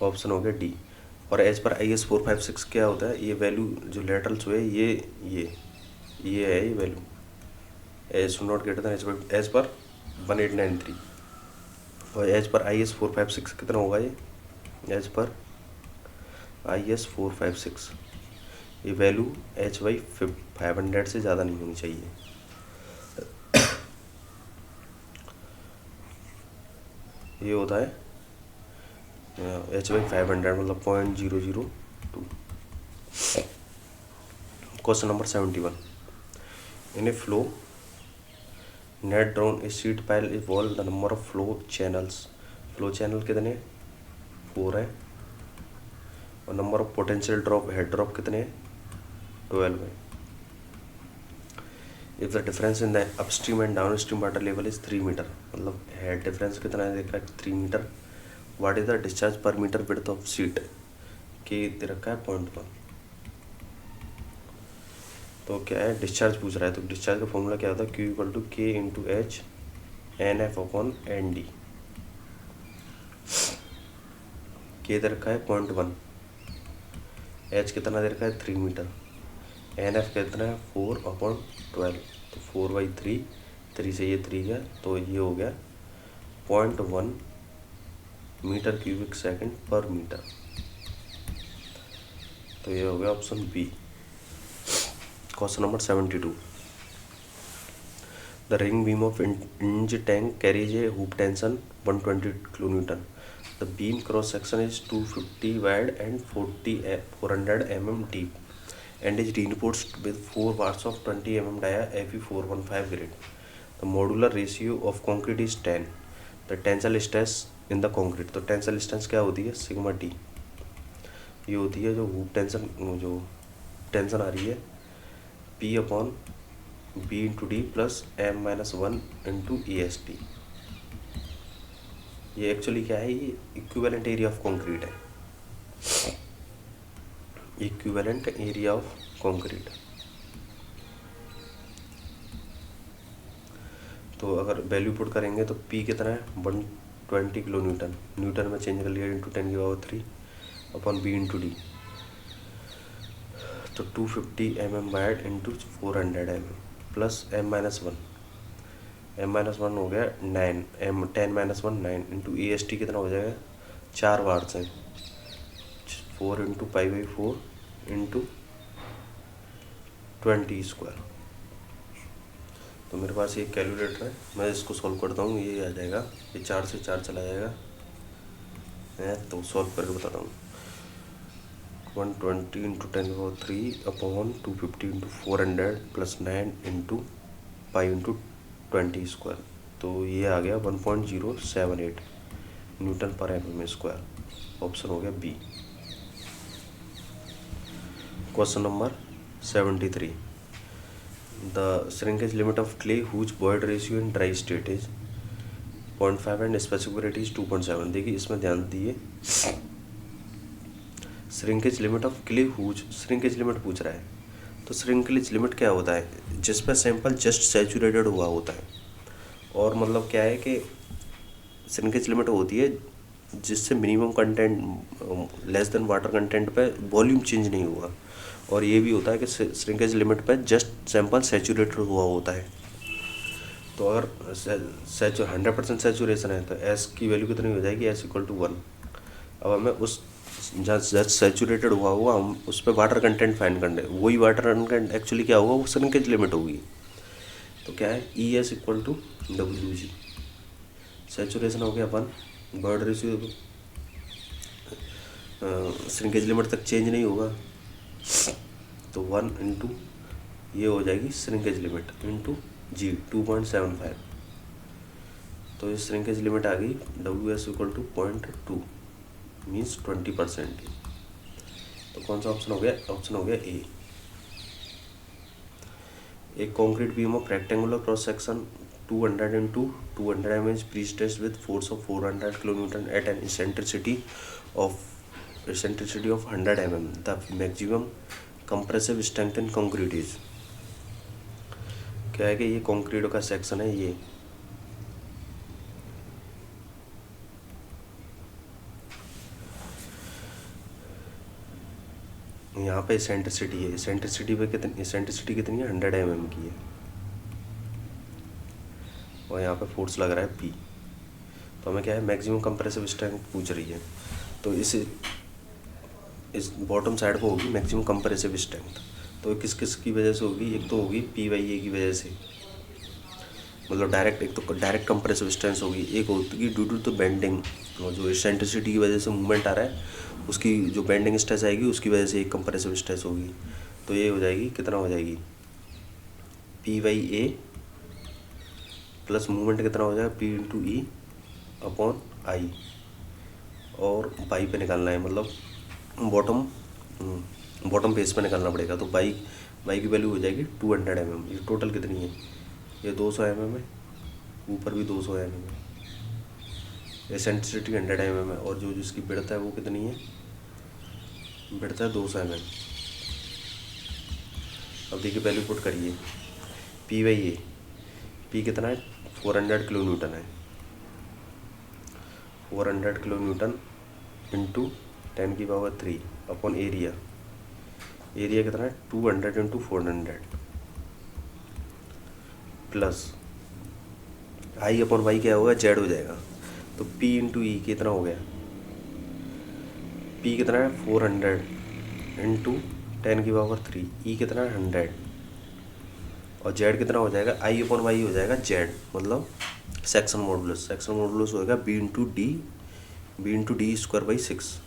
Speaker 1: ऑप्शन हो गया डी। और एज पर IS 456 क्या होता है, ये वैल्यू जो लेटरल स्वे है ये है, ये value as should not greater than as per 1893। और एज पर IS 456 कितना होगा, ये एज पर IS 456 ये वैल्यू h/500 से ज़्यादा नहीं होनी चाहिए। ये होता है h/500 मतलब 0.002। Question number 71, in a flow net drawn a sheet pile involve the number of flow channels. Flow channel कितने, 4 है। और number of potential drop, head drop कितने, 12 है। If the difference in the upstream and downstream water level is 3 metre, मतलब head difference कितना है देखा, 3 metre. What is the discharge per metre width of sheet, के दे रखा है 0.1। तो क्या है, डिस्चार्ज पूछ रहा है, तो डिस्चार्ज का फॉर्मूला क्या होता है, Q = K × H NF/ND। के दे रखा है 0.1, H कितना दे रखा है 3 मीटर, NF कितना है 4/12, तो 4/3, 3 से ये 3 गया, तो ये हो गया 0.1 metre cubic second per metre. तो ये हो गया option B. Question number 72, the ring beam of inch tank carries a hoop tension 120 kN। The beam cross section is 250 wide and 400 mm deep and is reinforced with 4 bars of 20 mm dia Fe415 grade. The modular ratio of concrete is 10. The tensile stress in the concrete, तो tensile strength क्या होती है, sigma T. ये होती है जो hoop tension, जो tension आ रही है P/B × D + M-1 × EST। ये एक्चुअली क्या है, ये इक्विवेलेंट एरिया ऑफ कंक्रीट है, इक्विवेलेंट एरिया ऑफ कंक्रीट। तो अगर वैल्यू पुट करेंगे तो P कितना है 120 kN, न्यूटन में चेंज कर लिया, × 10⁻³ B × D, तो 250 mm wide × 400 mm + M-1। m-1 हो गया 9, m10-1 9 into A S T कितना हो जाएगा, 4 बार से 4 इंटू π/4 इंटू 20 स्क्वायर। तो मेरे पास ये कैलकुलेटर है, मैं इसको सॉल्व करता हूँ, ये आ जाएगा, ये 4 से 4 चला जाएगा है, तो सॉल्व करके बताता हूँ। 120 into 10⁻³ upon 250 into 400 plus 9 into pi into 20 square. तो ये आ गया 1.078 Newton per mm square. Option हो गया B. Question number 73, the shrinkage limit of clay whose void ratio in dry state is 0.5 and specific is 2.7। देखिए इसमें ध्यान दिए, shrinkage limit of clay whose, shrinkage limit पूछ रहा है, तो श्रिंकेज लिमिट क्या होता है, जिस पर सैंपल जस्ट सैचुरेटेड हुआ होता है। और मतलब क्या है कि श्रिंकेज लिमिट होती है जिससे minimum content less than water content पे वॉल्यूम चेंज नहीं हुआ। और ये भी होता है कि श्रिंकेज लिमिट पे जस्ट सैंपल सैचुरेटेड हुआ होता है। तो अगर 100% सैचुरेशन है तो एस की वैल्यू कितनी हो जाएगी, S=1। अब हमें उस जहाँ जस्ट सैचुरेटेड हुआ हम उस पर वाटर कंटेंट फाइंड करना है। वही वाटर कंटेंट एक्चुअली क्या होगा, वो श्रिंकेज लिमिट होगी। तो क्या है, ES=WG। सैचुरेशन हो गया 1, बॉयड रेशियो श्रिंकेज लिमिट तक चेंज नहीं होगा, तो 1 इंटू ये हो जाएगी श्रिंकेज लिमिट इंटू G 2.75। तो ये श्रिंकेज लिमिट आ गई WS=0.2 मीन्स 20%। तो कौन सा ऑप्शन हो गया, ऑप्शन हो गया ए। एक concrete beam of rectangular cross section 200 into 200 mm pre-stressed with force of 400 kN at an eccentricity of 100 mm. The maximum compressive strength in concrete is, क्या है कि ये कंक्रीट का सेक्शन है, ये यहाँ पे इसेंट्रिसिटी है, इसेंट्रिसिटी पे कितनी, इसेंट्रिसिटी कितनी है, 100 mm की है, और यहाँ पे फोर्स लग रहा है P। तो हमें क्या है, मैक्सिमम कंप्रेसिव स्ट्रेंथ पूछ रही है। तो इस बॉटम साइड पर होगी मैक्सिमम कंप्रेसिव स्ट्रेंथ। तो किस किस की वजह से होगी, एक तो होगी P/A की वजह से, मतलब डायरेक्ट, एक तो डायरेक्ट कंप्रेसिव स्ट्रेंथ होगी, एक होगी ड्यू टू द बेंडिंग, और जो इसेंट्रिसिटी की वजह से मूवमेंट आ रहा है उसकी जो बेंडिंग स्ट्रेस आएगी उसकी वजह से एक कंप्रेसिव स्ट्रेस होगी। तो ये हो जाएगी, कितना हो जाएगी, P/A प्लस मूवमेंट कितना हो जाएगा, P/E/I, और बाई पे निकालना है, मतलब बॉटम पेज पे निकालना पड़ेगा। तो बाई की वैल्यू हो जाएगी 200 mm। ये टोटल कितनी है, ये 200 mm है, ऊपर भी 200 mm है, एसेंट्रिसिटी 100 mm है, और जो जिसकी विड्थ है वो कितनी है, विड्थ है 200 mm। अब देखिए वैल्यू पुट करिए, P/A, P कितना है, 400 kN है, 400 kN into 10⁻³ upon area, area कितना है 200 इंटू 400 प्लस I/Y क्या होगा, Z हो जाएगा। तो P इंटू E कितना हो गया, P कितना है 400 इंटू 10⁻³ E कितना है 100, और Z कितना हो जाएगा, I/Y हो जाएगा Z, मतलब सेक्शन मॉडुलस, सेक्शन मॉडुलस होगा B into D square by 6।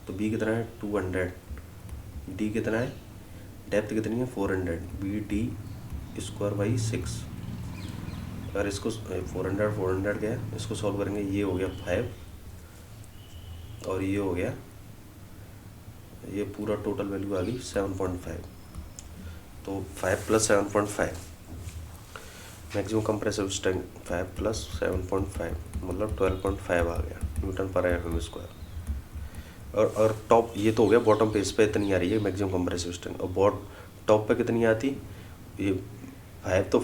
Speaker 1: तो B कितना है 200, D कितना है, डेप्थ कितनी है 400, BD स्क्वायर बाई 6। अगर इसको 400 क्या है, इसको सॉल्व करेंगे, ये हो गया 5, और ये हो गया, ये पूरा टोटल वैल्यू आ गई 7.5। तो 5 plus 7.5, maximum compressive strength 5 plus 7.5 मतलब 12.5 आ गया न्यूटन पर mm स्क्वायर। और टॉप, ये तो हो गया बॉटम पेज पे इतनी आ रही है मैक्सिमम कंप्रेसिव स्ट्रेंथ, और टॉप पे कितनी आती, ये 5 तो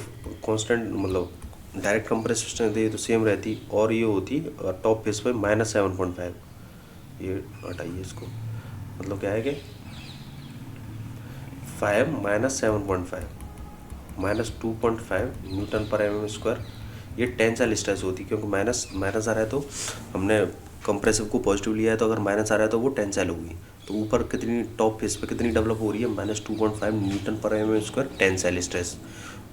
Speaker 1: कांस्टेंट, मतलब डायरेक्ट कंप्रेसिव स्ट्रेंथ ये तो सेम रहती, और ये होती टॉप पेज पे -7.5। ये हटाइए इसको, मतलब क्या है कि 5 - 7.5 -2.5 न्यूटन पर mm स्क्वायर ये टेंसाइल स्ट्रेस होती है, क्योंकि माइनस माइनस आ रहा है तो हमने कंप्रेसिव को पॉजिटिव लिया है, तो अगर माइनस आ रहा है तो वो टेंसाइल होगी। तो ऊपर कितनी टॉप फेस पे कितनी डेवलप हो रही है, -2.5 Newton per mm square tensile stress,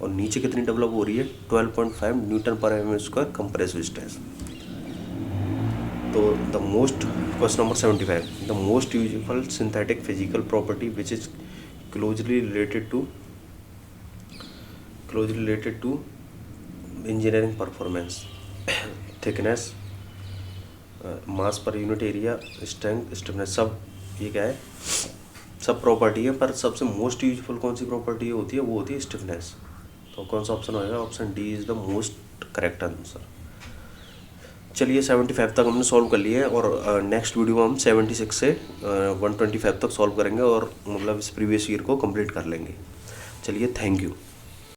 Speaker 1: और नीचे कितनी डेवलप हो रही है, 12.5 newton per mm square compressive stress. तो the most question number 75, the most useful synthetic physical property which is closely related to engineering performance, thickness, mass per unit area, strength, stiffness, सब ये क्या है, सब property है, पर सबसे most useful कौन सी प्रॉपर्टी होती है, वो होती है स्टिफनेस। तो कौन सा ऑप्शन होएगा, option D is the most correct answer. चलिए 75 तक हमने सॉल्व कर लिया है, और नेक्स्ट वीडियो में हम 76 से 125 तक सॉल्व करेंगे, और मतलब इस प्रीवियस ईयर को कंप्लीट कर लेंगे। चलिए, थैंक यू।